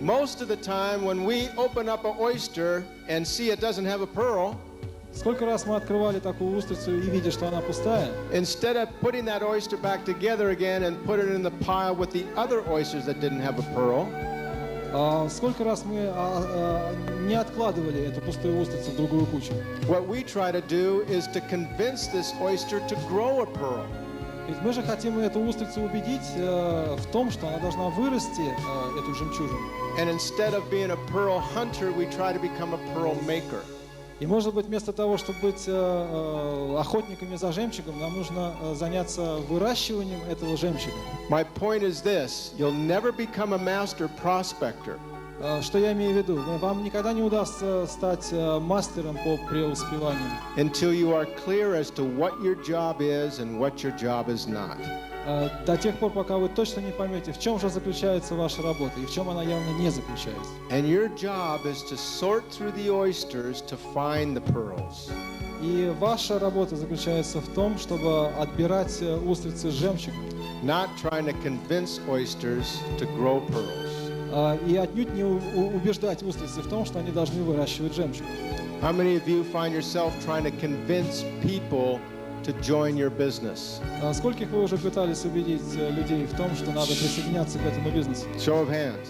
Most of the time when we open up an oyster and see it doesn't have a pearl, Сколько раз мы открывали такую устрицу и видя, что она пустая, instead of putting that oyster back together again and put it in the pile with the other oysters that didn't have a pearl, сколько раз мы не откладывали эту пустую устрицу в другую кучу? what we try to do is to convince this oyster to grow a pearl. Ведь мы же хотим эту устрицу убедить в том, что она должна вырасти, эту жемчужину. And instead of being a pearl hunter, we try to become a pearl maker. И, может быть, вместо того, чтобы быть охотниками за жемчугом, нам нужно заняться выращиванием этого жемчуга. My point is this, you'll never become a master prospector Что я имею в виду? Вам никогда не удастся стать мастером по преуспеванию until you are clear as to what your job is and what your job is not. до тех пор, пока вы точно не поймете, в чем же заключается ваша работа и в чем она явно не заключается. And your job is to sort through the oysters to find the pearls. И ваша работа заключается в том, чтобы отбирать устрицы с жемчугом, Not trying to convince oysters to grow pearls. и отнюдь не убеждать устрицы в том, что они должны выращивать жемчуг. How many of you find yourself trying to convince people to join your business? Скольких вы уже пытались убедить людей в том, что надо присоединяться к этому бизнесу? Show of hands.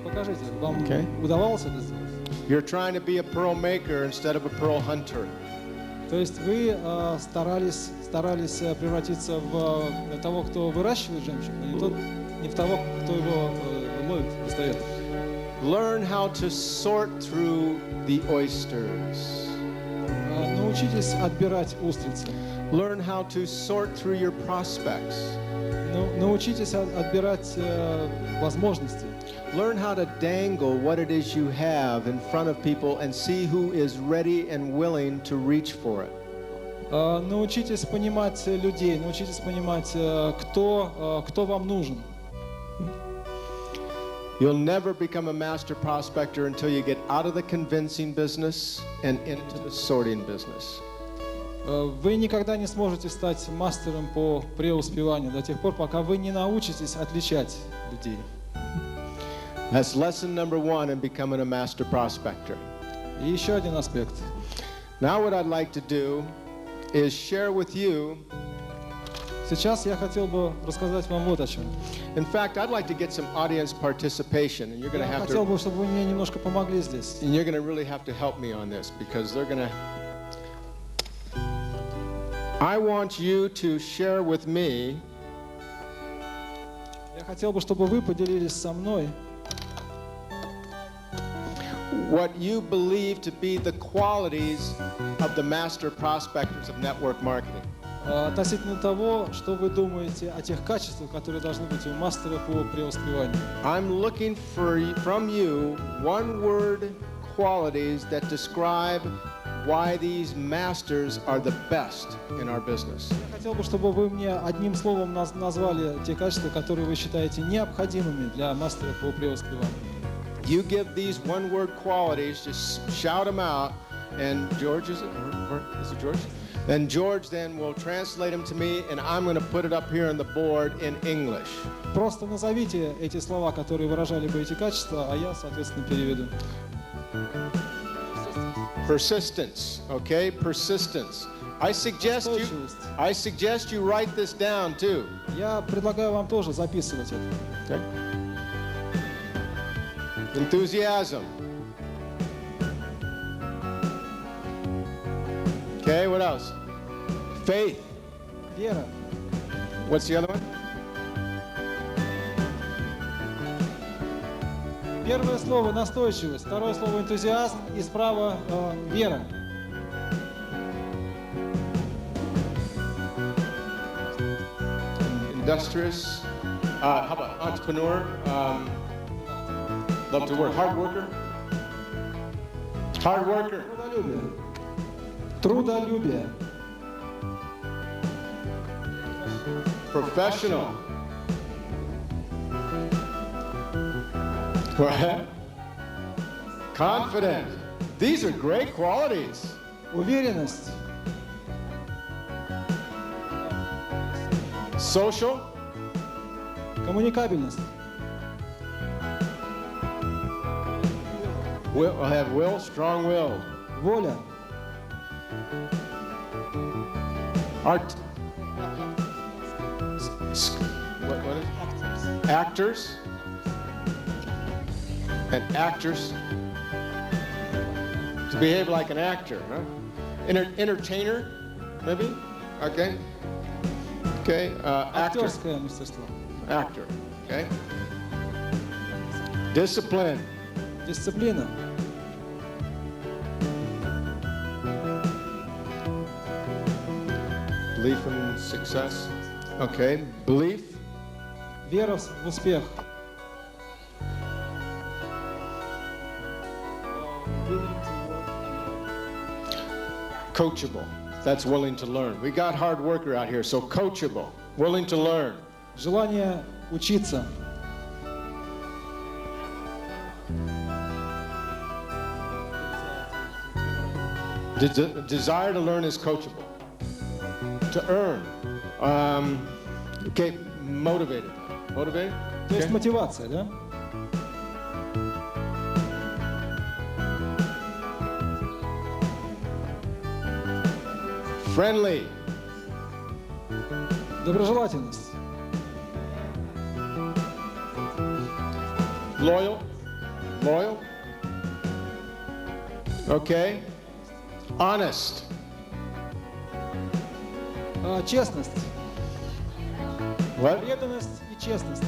Покажите, вам Okay. удавалось это сделать? You're trying to be a pearl maker instead of a pearl hunter. То есть вы старались превратиться в того, кто выращивает жемчуг, а не в того, кто его ловит, достает. Learn how to sort through the oysters. Научитесь отбирать устрицы. Learn how to sort through your prospects. Научитесь отбирать возможности. Learn how to dangle what it is you have in front of people and see who is ready and willing to reach for it. Научитесь понимать людей, научитесь понимать, кто вам нужен. You'll never become a master prospector until you get out of the convincing business and into the sorting business. Вы никогда не сможете стать мастером по преуспеванию до тех пор, пока вы не научитесь отличать людей. That's lesson number 1 in becoming a master prospector. И еще один аспект. Now what I'd like to do is share with you. Сейчас я хотел бы рассказать вам вот о чем. In fact, I'd like to get some audience participation, and you're going to Я have хотел to. бы, чтобы вы мне немножко помогли здесь. And you're going to really have to help me on this because they're going to. I want you to share with me. Я хотел бы, чтобы вы поделились со мной What you believe to be the qualities of the master prospectors of network marketing. относительно того, что вы думаете о тех качествах, которые должны быть у мастера по преуспеванию. I'm looking from you one-word qualities that describe why these masters are the best in our business. Я хотел бы, чтобы вы мне одним словом назвали те качества, которые вы считаете необходимыми для мастера по преуспеванию. You give these one-word qualities, just shout them out, and George, is it George? And George then will translate them to me, and I'm going to put it up here on the board in English. Просто назовите эти слова, которые выражали бы эти качества, а я, соответственно, переведу. Persistence, okay? Persistence. I suggest you write this down too. Я предлагаю вам тоже записывать это. Okay? Enthusiasm. Okay, what else? Faith. Вера. What's the other one? Первое слово настойчивость, второе слово энтузиазм и справа вера. Industrious. How about entrepreneur? Love to work. Hard worker. Hard worker. Трудолюбие. Professional. What? Confident. These are great qualities. Уверенность. Social. Коммуникабельность. I have will, strong-willed. Воля. Art. What is it? Actors. And actors. To behave like an actor, huh? Entertainer, maybe? Okay. Okay. Actor. Актерское мастерство. Actor. Okay. Discipline. Дисциплина. Belief in success. Okay. Belief. Вера в успех. Coachable. That's willing to learn. We got hard worker out here, so coachable. Willing to learn. Желание учиться. Desire to learn is coachable. To earn. Okay, motivated. Motivated? То есть мотивация, да? Friendly. Доброжелательность. Loyal? Loyal? Okay. Honest. Честность. What? Преданность и честность.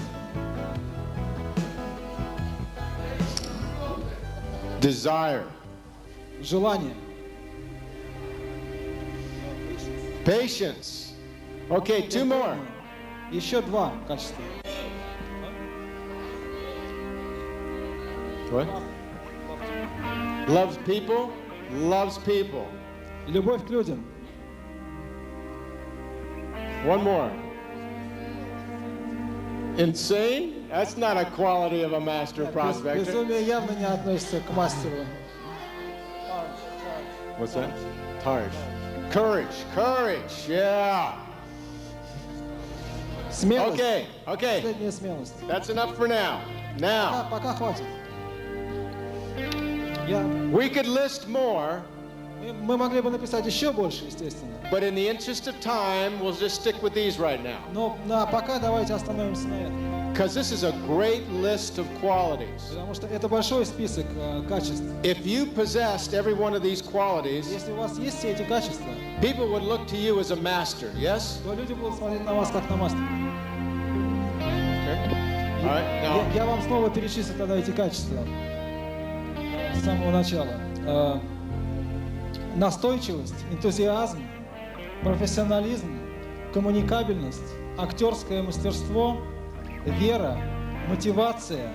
Desire. Желание. Patience. Okay, two more. Еще два качества. What? Loves people. Loves people. Любовь к людям. One more. Insane? That's not a quality of a master prospector. Безумие явно не относится к мастеру. What's that? Courage. Courage. Courage. Yeah. Смелость. Okay. Okay. Последняя смелость. That's enough for now. Now, Пока хватит. we could list more, Мы могли бы написать еще больше, естественно. but in the interest of time, we'll just stick with these right now. Но пока давайте остановимся на этом. Because this is a great list of qualities. Потому что это большой список качеств. If you possessed every one of these qualities, Если у вас есть все эти качества, people would look to you as a master, yes? то люди будут смотреть на вас как на мастера. Okay. All right. Now, Я вам снова перечислю тогда эти качества с самого начала. Настойчивость, энтузиазм, профессионализм, коммуникабельность, актерское мастерство, вера, мотивация,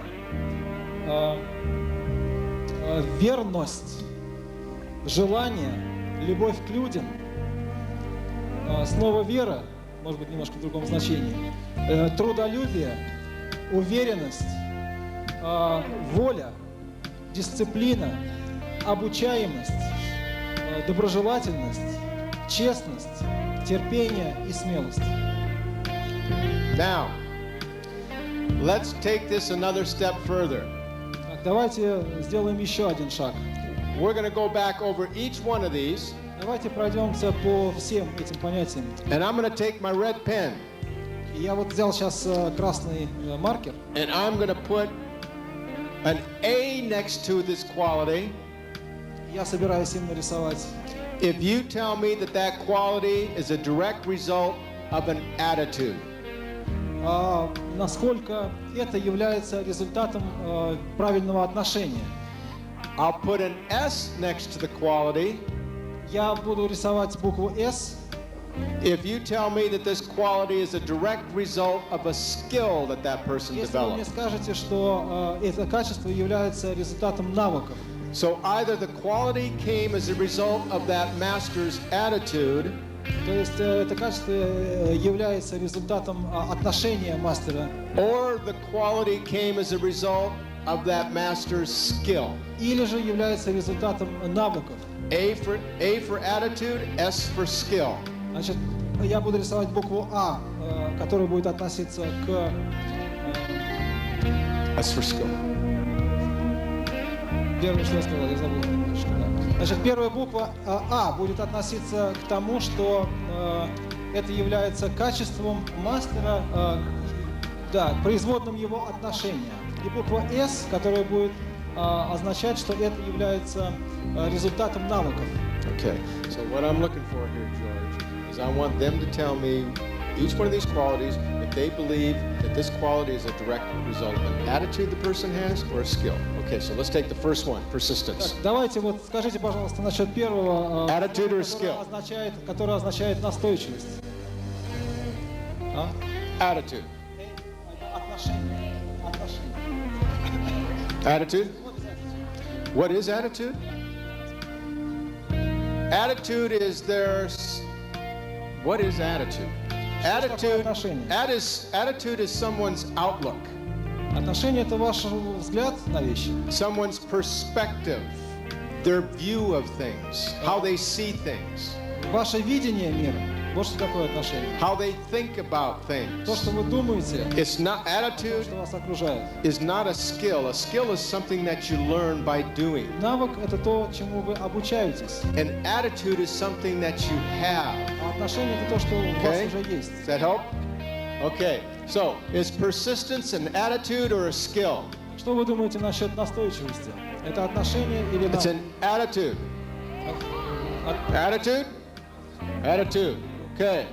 верность, желание, любовь к людям, снова вера, может быть, немножко в другом значении, трудолюбие, уверенность, воля, дисциплина, обучаемость, доброжелательность, честность, терпение и смелость. now, let's take this another step further. Так, давайте сделаем еще один шаг. We're going to go back over each one of these, Давайте пройдемся по всем этим понятиям. and I'm going to take my red pen, И я вот взял сейчас красный маркер, and I'm going to put an A next to this quality. я собираюсь им нарисовать. If you tell me that that quality is a direct result of an attitude, Насколько это является результатом правильного отношения. I'll put an S next to the quality Я буду рисовать букву S, if you tell me that this quality is a direct result of a skill that that person если вы мне developed. скажете, что это качество является результатом навыков. So either the quality came as a result of that master's attitude, То есть это качество является результатом отношения мастера, or the quality came as a result of that master's skill. или же является результатом навыков. A for attitude, S for skill. Значит, я буду рисовать букву А, которая будет относиться к... S for skill. Первое, что я сказал, я забыл немножко. Да. Значит, первая буква А будет относиться к тому, что это является качеством мастера, да, производным его отношения. И буква С, которая будет означать, что это является результатом навыков. Okay, so what I'm looking for here, George, is I want them to tell me each one of these qualities if they believe that this quality is a direct result of an attitude the person has or a skill. Okay, so let's take the first one, persistence. Так, давайте вот скажите, пожалуйста, насчет первого, Attitude or skill? который означает настойчивость. Attitude. Отношение. Attitude? What is attitude? Attitude is what is attitude? Attitude is someone's outlook, Отношение — это ваш взгляд на вещи, someone's perspective, their view of things, how they see things, ваше видение мира. Вот что такое отношение. how they think about То, things. что вы думаете, It's not то, attitude что вас окружает. is not a skill. A skill is something that you learn by doing. Навык — это то, чему вы обучаетесь. An attitude is something that you have. А отношение — это то, что у вас Okay? уже есть. Does that help? Okay. So, is persistence an attitude or a skill? Что вы думаете насчет настойчивости? Это отношение или It's an attitude. Attitude? Attitude. Okay.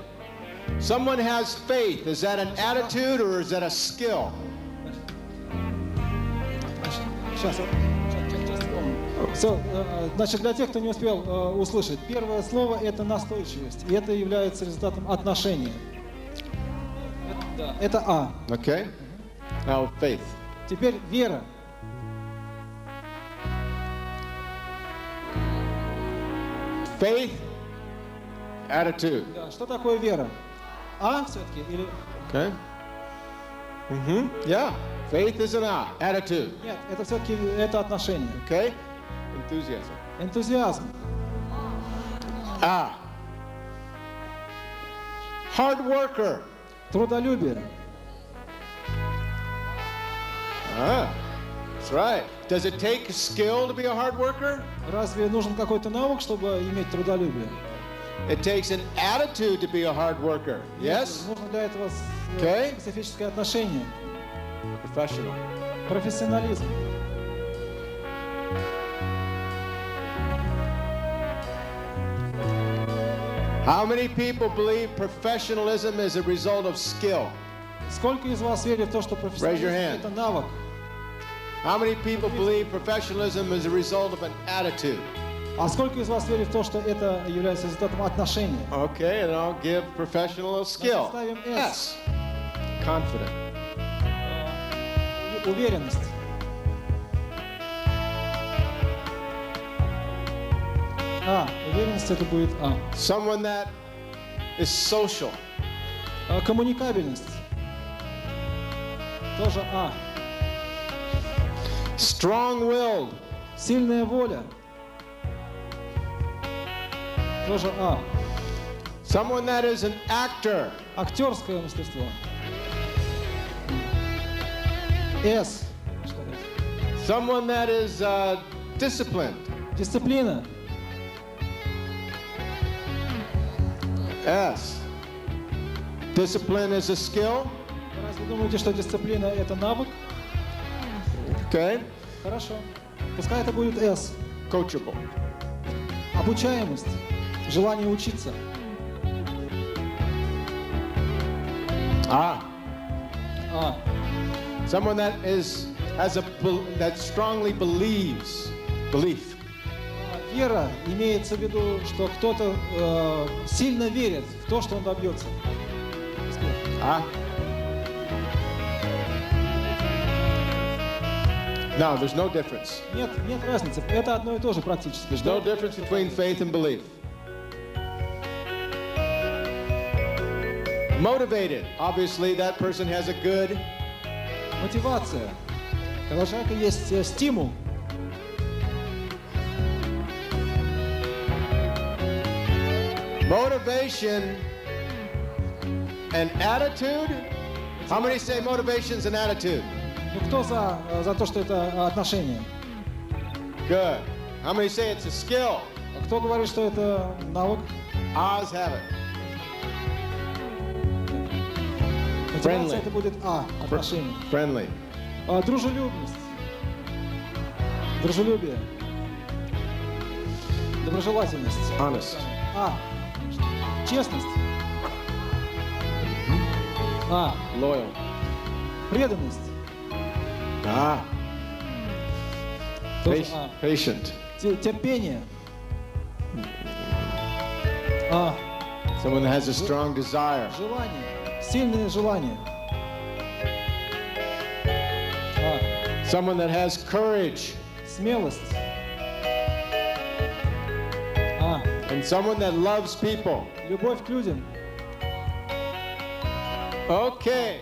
Someone has faith. Is that an attitude or is that a skill? Сейчас. Все, значит, для тех, кто не успел услышать, первое слово – это настойчивость, и это является результатом отношения. Это А. Okay. Now faith. Теперь вера. Faith, attitude. Да, что такое вера? А все-таки или… Okay. Yeah. Faith is an attitude. Нет, это все-таки это отношение. Okay. Enthusiasm. Энтузиазм. Hard worker. Трудолюбие. That's right. Does it take skill to be a hard worker? Разве нужен какой-то навык, чтобы иметь трудолюбие? It takes an attitude to be a hard worker. Yes? Нужно для этого Okay. специфическое отношение. Professional. Профессионализм. How many people believe professionalism is a result of skill? Сколько из вас верит в то, что профессионализм hand. это навык? How many people believe professionalism is a result of an attitude? А сколько из вас верит в то, что это является результатом отношения? Okay, and I'll give professional a skill. Ставим S. S. Confident. Уверенность. А, уверенность это будет А. Someone that is social. Коммуникабельность. Тоже А. Strong-willed. Сильная воля. Тоже А. Someone that is an actor. Актерское мастерство. С. Someone that is disciplined. Дисциплина. S. Discipline is a skill. Разве думаете, что дисциплина это навык? Okay. Хорошо. Пускай это будет С. Coachable. Обучаемость. Желание учиться. Ah. А. Someone that that strongly believes. Belief. Вера имеется в виду, что кто-то сильно верит в то, что он добьется. Ah. No, there's no difference. Нет разницы. Это одно и то же практически. There's no difference between faith and belief. Motivated. Obviously, that person has a good. Мотивация. Когда у человека есть стимул. Motivation and attitude. How many say motivation's an attitude? Ну кто за то, что это отношение? Good. How many say it's a skill? А кто говорит, что это навык? Oz have it. Мотивация это будет А. Отношение. Friendly. Дружелюбность. Дружелюбие. Доброжелательность. Honest. А. Честность. А. Loyal. Преданность. Ah. Тоже А. Patient. Терпение. А. Someone that has a strong desire. Желание. Сильное желание. А. Someone that has courage. Смелость. А. And someone that loves people. Любовь к людям. Okay.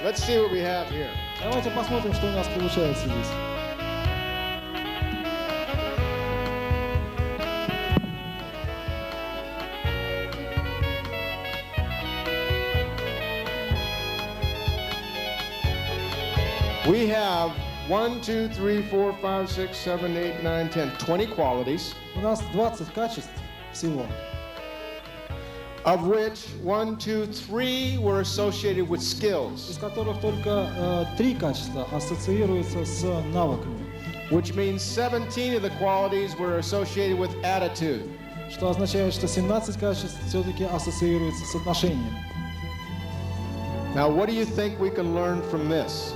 Let's see what we have here. Давайте посмотрим, что у нас получается здесь. We have 1, 2, 3, 4, 5, 6, 7, 8, 9, 10, 20 qualities. У нас 20 качеств всего. of which 1, 2, 3 were associated with skills, из которых только 3 качества ассоциируются с навыками, which means 17 of the qualities were associated with attitude. что означает, что 17 качеств все-таки ассоциируются с отношением. Now, what do you think we can learn from this?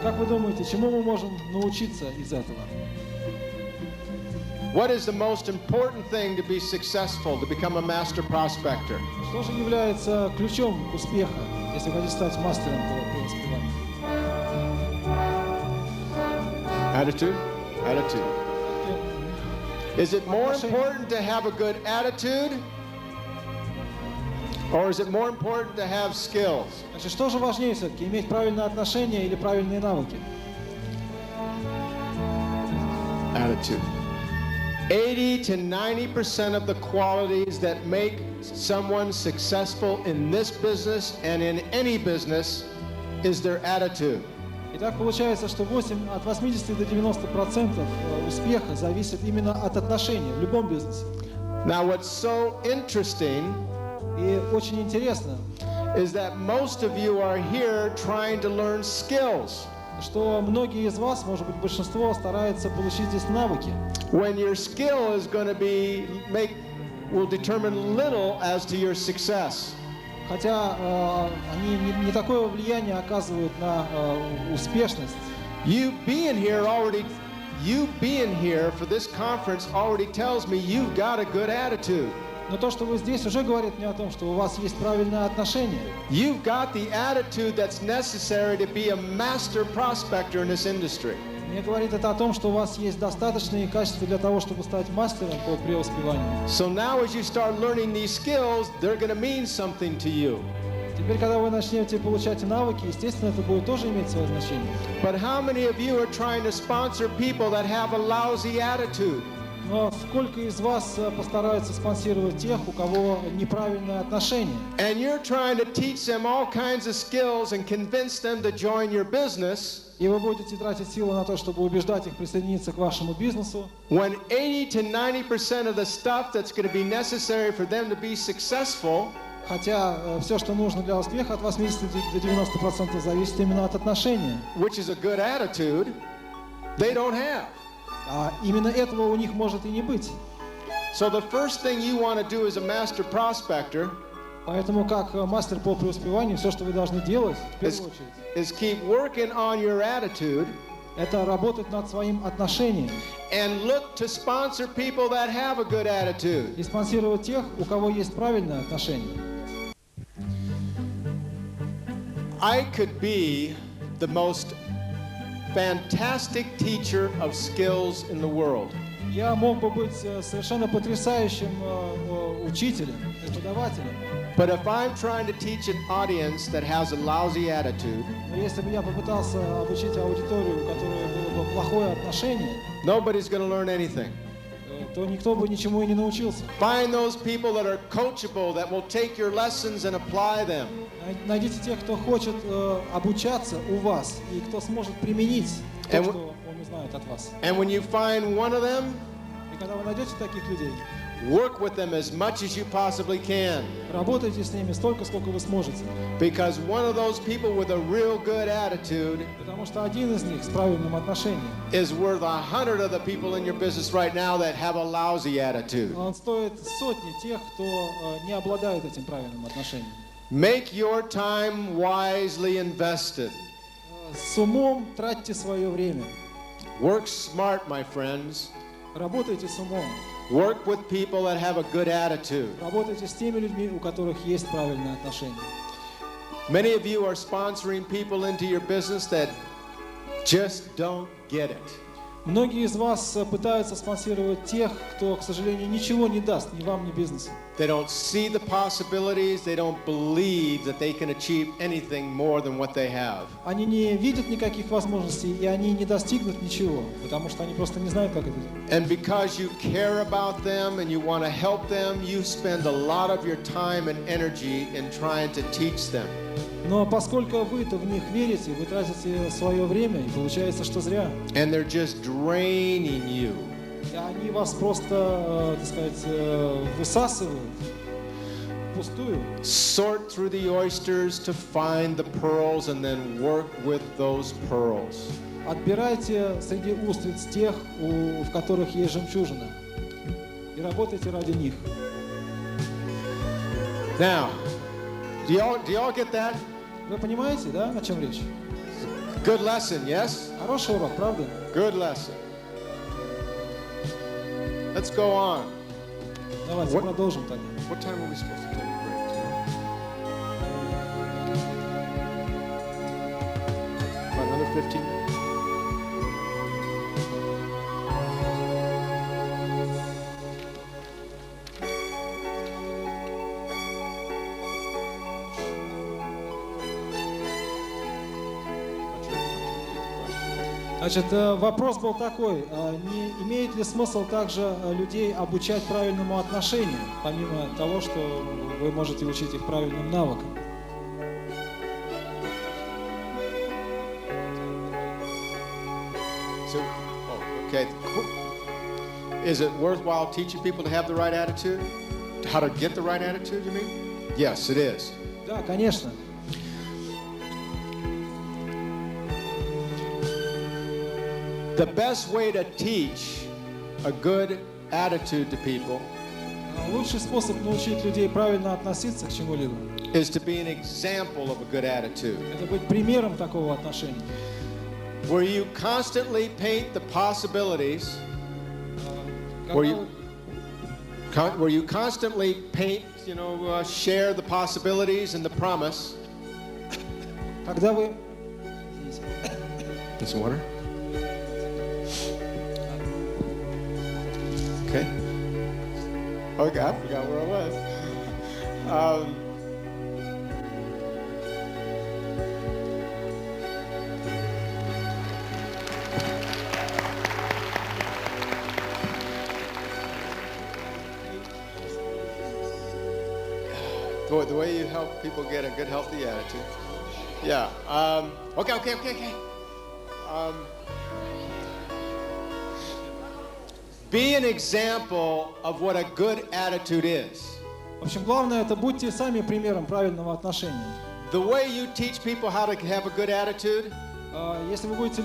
Как вы думаете, чему мы можем научиться из этого? What is the most important thing to be successful, to become a master prospector? Что же является ключом успеха, если хотите стать мастером по воспеванию? Attitude? Attitude. Is it more important to have a good attitude? Or is it more important to have skills? Значит, что же важнее все-таки, иметь правильные отношения или правильные навыки? Attitude. 80 to 90% of the qualities that make someone successful in this business and in any business is their attitude. Итак, получается, что от 80 до 90% успеха зависит именно от отношений в любом бизнесе. Now, what's so interesting И очень интересно, is that most of you are here trying to learn skills. что многие из вас, может быть, большинство, стараются получить здесь навыки. When your skill is going to will determine little as to your success. Хотя они не такое влияние оказывают на успешность. You being here for this conference already tells me you've got a good attitude. Но то, что вы здесь, уже говорит мне о том, что у вас есть правильное отношение. You've got the attitude that's necessary to be a master prospector in this industry. Мне говорит это о том, что у вас есть достаточные качества для того, чтобы стать мастером по преуспеванию. So now as you start learning these skills, they're going to mean something to you. Теперь, когда вы начнете получать навыки, естественно, это будет тоже иметь свое значение. But how many of you are trying to sponsor people that have a lousy attitude? Но сколько из вас постараются спонсировать тех, у кого неправильное отношение? And you're trying to teach them all kinds of skills and convince them to join your business. И вы будете тратить силы на то, чтобы убеждать их присоединиться к вашему бизнесу. When 80 to 90% of the stuff that's going to be necessary for them to be successful, хотя все, что нужно для успеха, от 80 до 90% зависит именно от отношения. Which is a good attitude, they don't have. А именно этого у них может и не быть. So the first thing you want to do as a master prospector Поэтому как мастер по преуспеванию, все, что вы должны делать, в первую очередь, is keep working on your attitude это работать над своим отношением. And look to sponsor people that have a good attitude. И спонсировать тех, у кого есть правильное отношение. I could be the most fantastic teacher of skills in the world. Я мог бы быть совершенно потрясающим учителем, преподавателем. But if I'm trying to teach an audience that has a lousy attitude, Но если бы я попытался обучить аудиторию, у которой было бы плохое отношение, nobody's going to learn anything. то никто бы ничему и не научился. Find those people that are coachable, that will take your lessons and apply them. Найдите тех, кто хочет обучаться у вас и кто сможет применить то, что он узнает от вас. And when you find one of them, И когда вы найдете таких людей, work with them as much as you possibly can. работайте с ними столько, сколько вы сможете. Because one of those people with a real good attitude Потому что один из них с правильным отношением, is worth 100 of the people in your business right now that have a lousy attitude. он стоит сотни тех, кто не обладает этим правильным отношением. Make your time wisely invested. С умом тратьте свое время. Work smart, my friends. Работайте с умом. Work with people that have a good attitude. Работайте с теми людьми, у которых есть правильное отношение. Many of you are sponsoring people into your business that just don't get it. Многие из вас пытаются спонсировать тех, кто, к сожалению, ничего не даст ни вам, ни бизнесу. They don't see the possibilities. They don't believe that they can achieve anything more than what they have. Они не видят никаких возможностей, и они не достигнут ничего, потому что они просто не знают, как это делать. And because you care about them and you want to help them, you spend a lot of your time and energy in trying to teach them. Но поскольку вы-то в них верите, вы тратите свое время, и получается, что зря. And they're just draining you. И они вас просто, так сказать, высасывают. впустую. Sort through the oysters to find the pearls and then work with those pearls. Отбирайте среди устриц тех, в которых есть жемчужина, и работайте ради них. Now, do y'all get that? Вы понимаете, да, о чем речь? Good lesson, yes? Хороший урок, правда? Good lesson. Let's go on. Давайте продолжим тогда. What time are we supposed to take a break? About another 15 minutes? Значит, вопрос был такой, не имеет ли смысл также людей обучать правильному отношению, помимо того, что вы можете учить их правильным навыкам? So, okay. Is it worthwhile teaching people to have the right attitude? How to get the right attitude, you mean? Yes, it is. Да, конечно. The best way to teach a good attitude to people Лучший способ научить людей правильно относиться к чему-либо is to be an example of a good attitude, — это быть примером такого отношения, where you constantly paint the possibilities, where you constantly paint, share the possibilities and the promise. когда вы Get some water. Okay. Okay, I forgot where I was. The way you help people get a good, healthy attitude. Yeah. Okay. Be an example of what a good attitude is. В общем, главное — это будьте сами примером правильного отношения. The way you teach people how to have a good attitude Если вы будете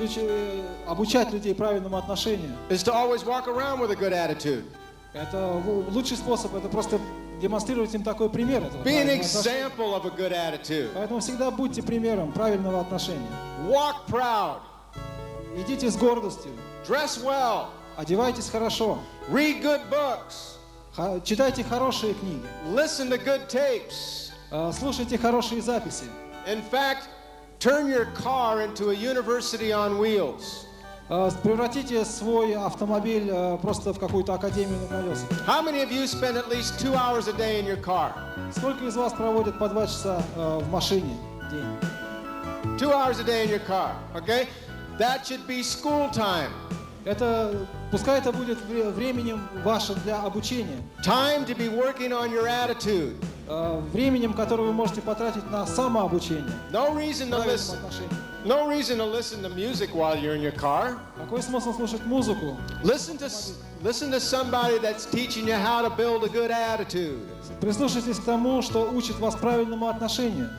обучать людей правильному отношению, is to always walk around with a good attitude. это лучший способ — это просто демонстрировать им такой пример этого Be an правильного отношения. example of a good attitude. Поэтому всегда будьте примером правильного отношения. Walk proud. Идите с гордостью, Dress well. одевайтесь хорошо, Read good books. читайте хорошие книги, Listen to good tapes. слушайте хорошие записи. In fact, turn your car into a university on wheels. Превратите свой автомобиль просто в какую-то академию на колесах. How many of you spend at least 2 hours a day in your car? Сколько из вас проводят по 2 часа в машине в день? 2 hours a day in your car, okay? That should be school time. Пускай это будет временем вашим для обучения, Time to be working on your attitude. временем, которое вы можете потратить на самообучение, No reason to правильным listen. отношениям. No reason to listen to music while you're in your car. Какой смысл слушать музыку? Listen to somebody that's teaching you how to build a good attitude. Прислушайтесь к тому, что учит вас правильному отношению.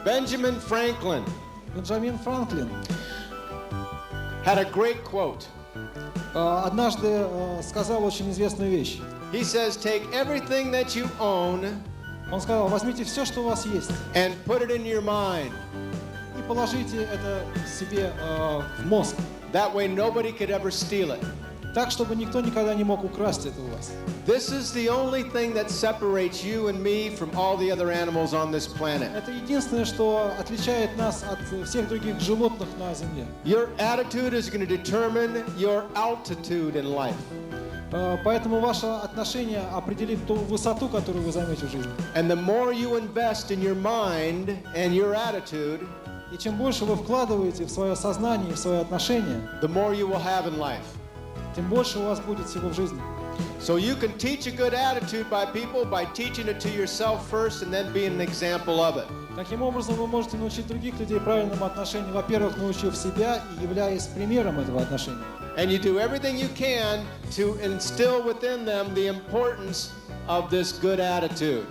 Benjamin Franklin Бенджамин Франклин had a great quote. однажды сказал очень известную вещь. He says, take everything that you own Он сказал: возьмите все, что у вас есть, and put it in your mind. и положите это себе в мозг, That way nobody could ever steal it. так, чтобы никто никогда не мог украсть это у вас. This is the only thing that separates you and me from all the other animals on this planet. Это единственное, что отличает нас от всех других животных на Земле. Your attitude is going to determine your altitude in life. Поэтому ваше отношение определит ту высоту, которую вы займете в жизни. And the more you invest in your mind and your attitude, И чем больше вы вкладываете в свое сознание и в свое отношение, the more you will have in life. тем больше у вас будет всего в жизни. So you can teach a good attitude by people by teaching it to yourself first and then being an example of it. Таким образом, вы можете научить других людей правильному отношению, во-первых, научив себя и являясь примером этого отношения. And you do everything you can to instill within them the importance of this good attitude.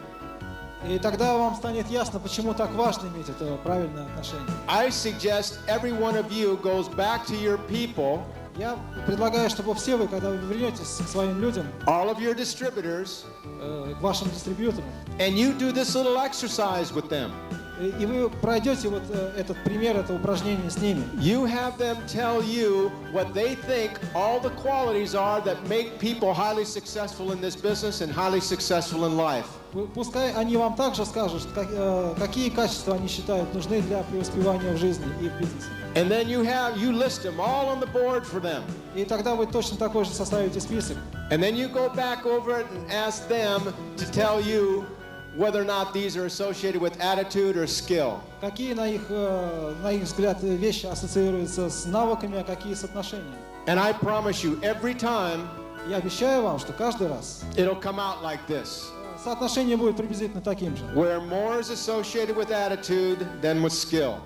И тогда вам станет ясно, почему так важно иметь это правильное отношение. I suggest every one of you goes back to your people, Я предлагаю, чтобы все вы, когда вы вернетесь к своим людям, all of your distributors, к вашим дистрибьюторам, and you do this little exercise with them. и вы пройдете вот этот пример, это упражнение с ними. You have them tell you what they think all the qualities are that make people highly successful in this business and highly successful in life. Пускай они вам также скажут, какие качества они считают нужны для преуспевания в жизни и в бизнесе. And then you list them all on the board for them. И тогда вы точно такой же составите список. And then you go back over it and ask them to tell you whether or not these are associated with attitude or skill. Какие, на их взгляд, вещи ассоциируются с навыками, а какие с отношениями. And I promise you, every time Я обещаю вам, что каждый раз it'll come out like this. соотношение будет приблизительно таким же. Where more is associated with attitude than with skill.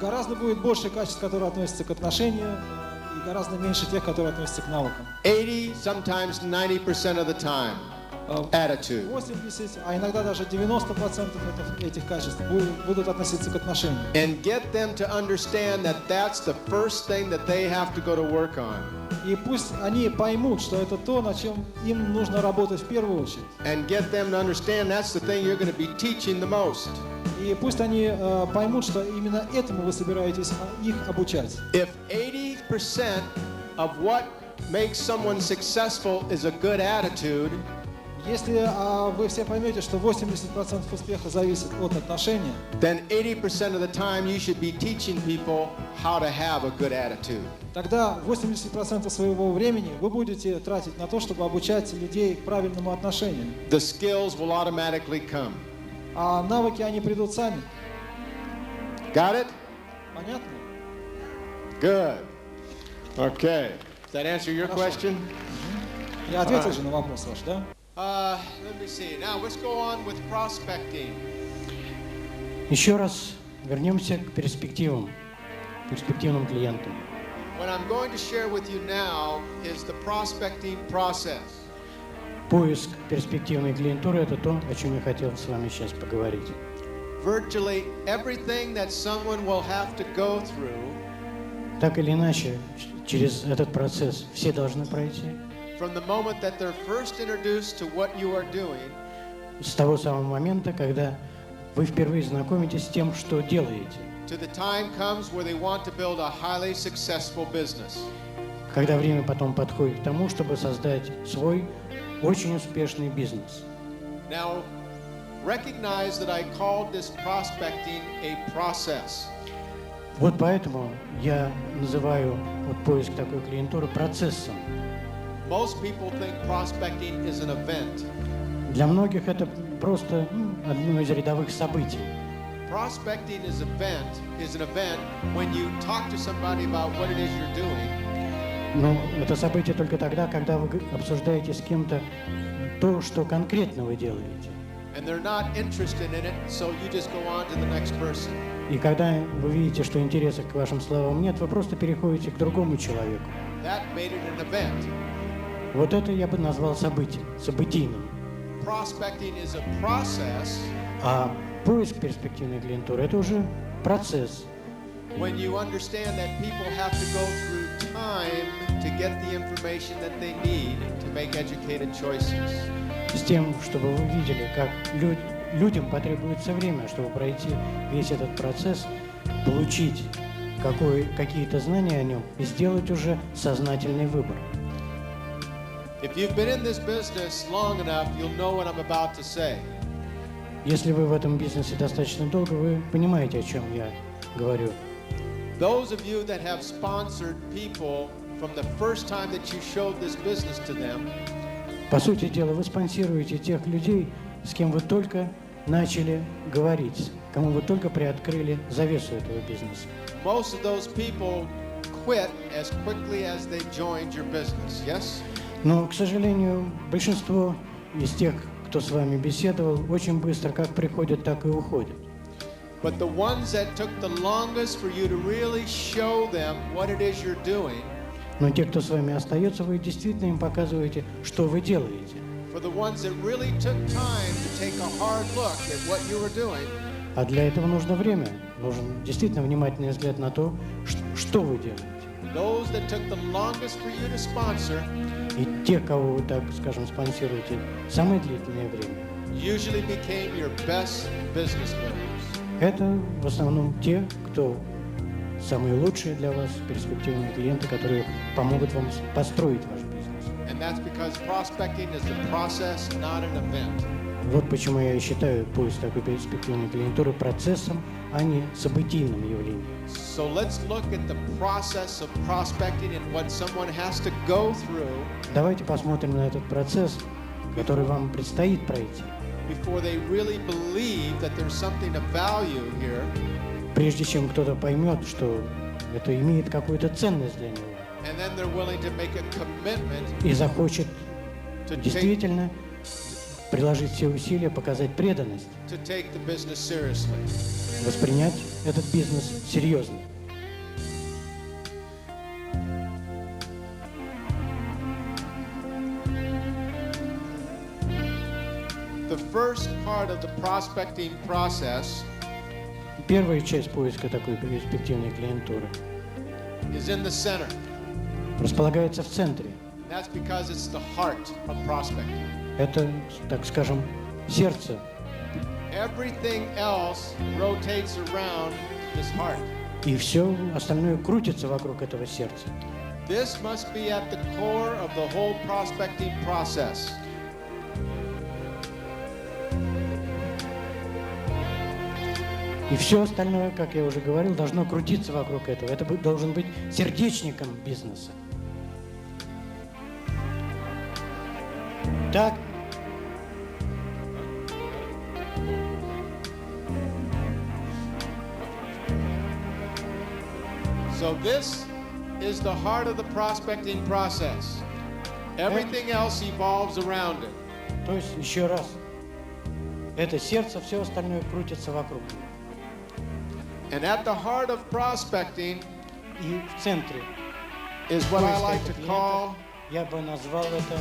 Гораздо будет больше качеств, которые относятся к отношению, и гораздо меньше тех, которые относятся к навыкам. 80, sometimes 90% of the time. Attitude. 80, а иногда даже 90% этих качеств будут относиться к отношениям. And get them to understand that that's the first thing that they have to go to work on. И пусть они поймут, что это то, над чем им нужно работать в первую очередь. And get them to understand that's the thing you're going to be teaching the most. И пусть они поймут, что именно этому вы собираетесь их обучать. If 80% of what makes someone successful is a good attitude, если вы все поймете, что 80% успеха зависит от отношения, then 80% of the time you should be teaching people how to have a good attitude. тогда 80% своего времени вы будете тратить на то, чтобы обучать людей к правильному отношению. The skills will automatically come. А навыки, они придут сами. Got it? Понятно? Good. Okay. Does that answer your question? Я ответил же на вопрос ваш, да? Let me see. Now let's go on with prospecting. Еще раз вернемся к перспективным клиентам. What I'm going to share with you now is the prospecting process. Поиск перспективной клиентуры – это то, о чем я хотел с вами сейчас поговорить. Virtually everything that someone will have to go through, так или иначе, через этот процесс все должны пройти. From the moment that they're first introduced to what you are doing, с того самого момента, когда вы впервые знакомитесь с тем, что делаете. To the time comes where they want to build a highly successful business. Когда время потом подходит к тому, чтобы создать свой очень успешный бизнес. Now, recognize that I called this prospecting a process. Вот поэтому я называю поиск такой клиентуры процессом. Most people think prospecting is an event. Для многих это просто одно из рядовых событий. Prospecting is an event when you talk to somebody about what it is you're doing. Но это событие только тогда, когда вы обсуждаете с кем-то то, что конкретно вы делаете. And they're not interested in it, so you just go on to the next person. И когда вы видите, что интереса к вашим словам нет, вы просто переходите к другому человеку. That made it an event. Вот это я бы назвал событийным. Prospecting is a process. А поиск перспективной клиентуры – это уже процесс. When you understand that people have to go through time to get the information that they need to make educated choices. С тем, чтобы вы видели, как людям потребуется время, чтобы пройти весь этот процесс, получить какие-то знания о нем и сделать уже сознательный выбор. If you've been in this business long enough, you'll know what I'm about to say. Если вы в этом бизнесе достаточно долго, вы понимаете, о чем я говорю. Those of you that have sponsored people from the first time that you showed this business to them, по сути дела, вы спонсируете тех людей, с кем вы только начали говорить, кому вы только приоткрыли завесу этого бизнеса. Most of those people quit as quickly as they joined your business, yes? Но, к сожалению, большинство из тех, кто с вами беседовал, очень быстро как приходят, так и уходят. But the ones that took the longest for you to really show them what it is you're doing, но те, кто с вами остается, вы действительно им показываете, что вы делаете. for the ones that really took time to take a hard look at what you were doing. А для этого нужно время. Нужен действительно внимательный взгляд на то, что вы делаете. Those that took the longest for you to sponsor И те, кого вы, так скажем, спонсируете самое длительное время, usually became your best business winners. это в основном те, кто самые лучшие для вас перспективные клиенты, которые помогут вам построить ваш бизнес. And that's because prospecting is the process, not an event. Вот почему я и считаю поиск такой перспективной клиентуры процессом, а не событийным явлением. So let's look at the process of prospecting and what someone has to go through Давайте посмотрим на этот процесс, который вам предстоит пройти, before they really believe that there's something of value here. прежде чем кто-то поймет, что это имеет какую-то ценность для него And then they're willing to make a commitment и захочет to действительно приложить все усилия, показать преданность, take the business seriously. воспринять этот бизнес серьезно. The first part of the prospecting process Первая часть поиска такой перспективной клиентуры is in the center. располагается в центре. That's because it's the heart of prospecting. Это, так скажем, сердце. Everything else rotates around this heart. И все остальное крутится вокруг этого сердца. This must be at the core of the whole prospecting process. И все остальное, как я уже говорил, должно крутиться вокруг этого. Это должен быть сердечником бизнеса. Так, So this is the heart of the prospecting process. Everything else evolves around it. то есть еще раз, это сердце, все остальное крутится вокруг. And at the heart of prospecting И в центре is what I поиска like to этих call клиентов я бы назвал это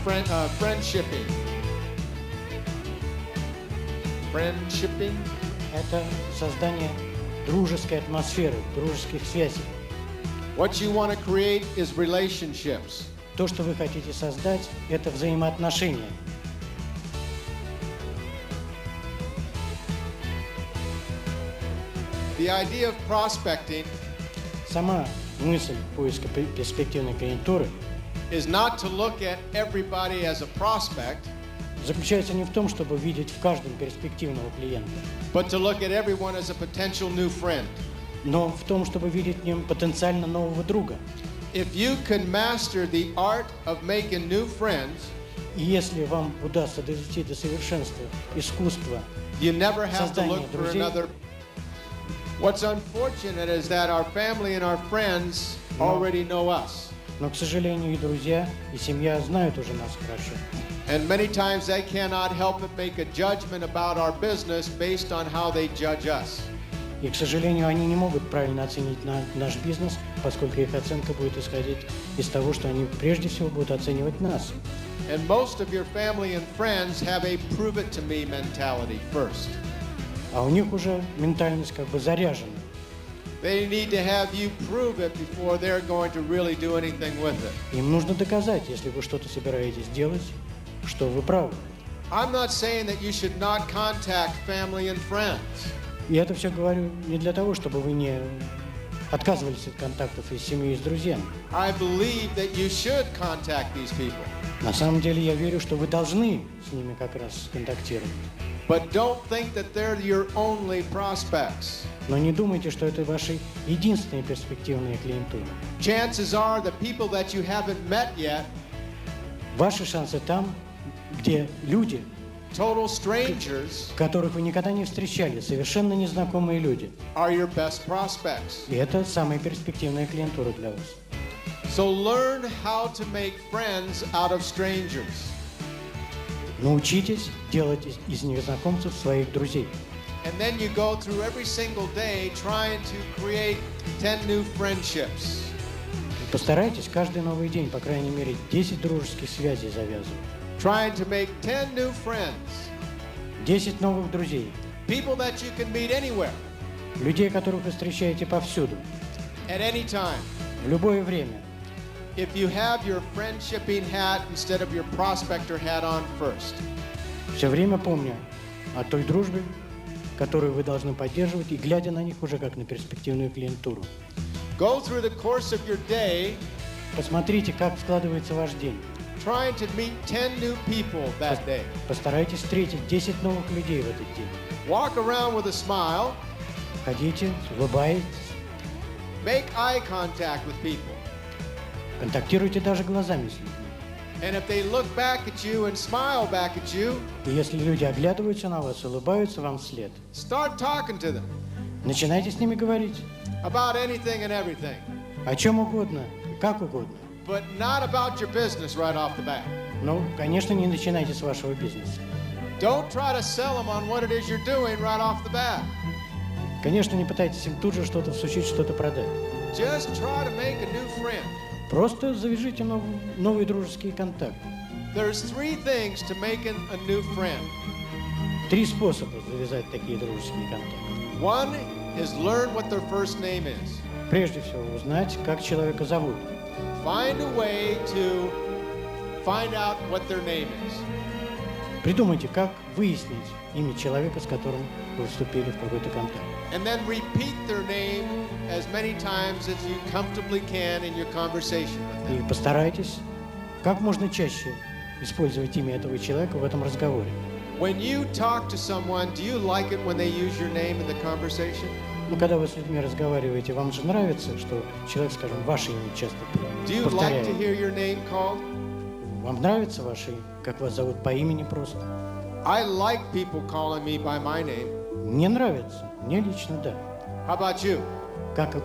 friendshipping. Friendshipping. это создание дружеской атмосферы, дружеских связей. What you want to create is relationships. То, что вы хотите создать, это взаимоотношения. The idea of prospecting Сама мысль поиска перспективной клиентуры is not to look at everybody as a prospect, заключается не в том, чтобы видеть в каждом перспективного клиента, but to look at everyone as a potential new friend. но в том, чтобы видеть в нем потенциально нового друга. If you can master the art of making new friends, И если вам удастся довести до совершенства искусство, you never have to Создание look for друзей. another. What's unfortunate is that our family and our friends already know us. но, к сожалению, и друзья, и семья знают уже нас хорошо. And many times they cannot help but make a judgment about our business based on how they judge us. И, к сожалению, они не могут правильно оценить наш бизнес, поскольку их оценка будет исходить из того, что они прежде всего будут оценивать нас. And most of your family and friends have a prove it to me mentality first. А у них уже ментальность как бы заряжена. They need to have you prove it before they're going to really do anything with it. Им нужно доказать, если вы что-то собираетесь делать, что вы правы. I'm not saying that you should not contact family and friends. И это все говорю не для того, чтобы вы не отказывались от контактов и с семьей, и с друзьями. I believe that you should contact these people. На самом деле я верю, что вы должны с ними как раз контактировать. But don't think that they're your only prospects. Но не думайте, что это ваши единственные перспективные клиентуры. Chances are the people that you haven't met yet, Ваши шансы там, где люди, total strangers, которых вы никогда не встречали, совершенно незнакомые люди. are your best prospects. И это самая перспективная клиентура для вас. So learn how to make friends out of strangers. Научитесь делать из незнакомцев своих друзей. And then you go through every single day trying to create 10 new friendships. И постарайтесь каждый новый день, по крайней мере, 10 дружеских связей завязывать. trying to make 10 new friends, 10 новых друзей, people that you can meet anywhere, людей, которых вы встречаете повсюду, at any time. в любое время. If you have your friendshipping hat instead of your prospector hat on first. Все время помня о той дружбе, которую вы должны поддерживать, и глядя на них уже как на перспективную клиентуру. Go through the course of your day, Посмотрите, как складывается ваш день. trying to meet 10 new people that day. Постарайтесь встретить 10 новых людей в этот день. Walk around with a smile, Ходите, улыбайтесь, make eye contact with people. контактируйте даже глазами с людьми. And if they look back at you and smile back at you, И если люди оглядываются на вас, улыбаются вам вслед, start talking to them начинайте с ними говорить about anything and everything, о чем угодно, как угодно. but not about your business right off the bat. Но, конечно, не начинайте с вашего бизнеса. Don't try to sell them on what it is you're doing right off the bat. Конечно, не пытайтесь им тут же что-то всучить, что-то продать. Just try to make a new friend. Просто завяжите новые дружеские контакты. There's 3 things to making a new friend. 3 способа завязать такие дружеские контакты. One is learn what their first name is. Прежде всего, узнать, как человека зовут. Find a way to find out what their name is. Придумайте, как выяснить имя человека, с которым вы вступили в какой-то контакт. And then repeat their name as many times as you comfortably can in your conversation with them. И постарайтесь как можно чаще использовать имя этого человека в этом разговоре. When you talk to someone, do you like it when they use your name in the conversation? Но когда вы с людьми разговариваете, вам же нравится, что человек, скажем, ваше имя часто Do you like to повторяет. hear your name called? Вам нравится ваше имя, как вас зовут по имени просто? I like people calling me by my name. Мне нравится, мне лично да. How about you? Как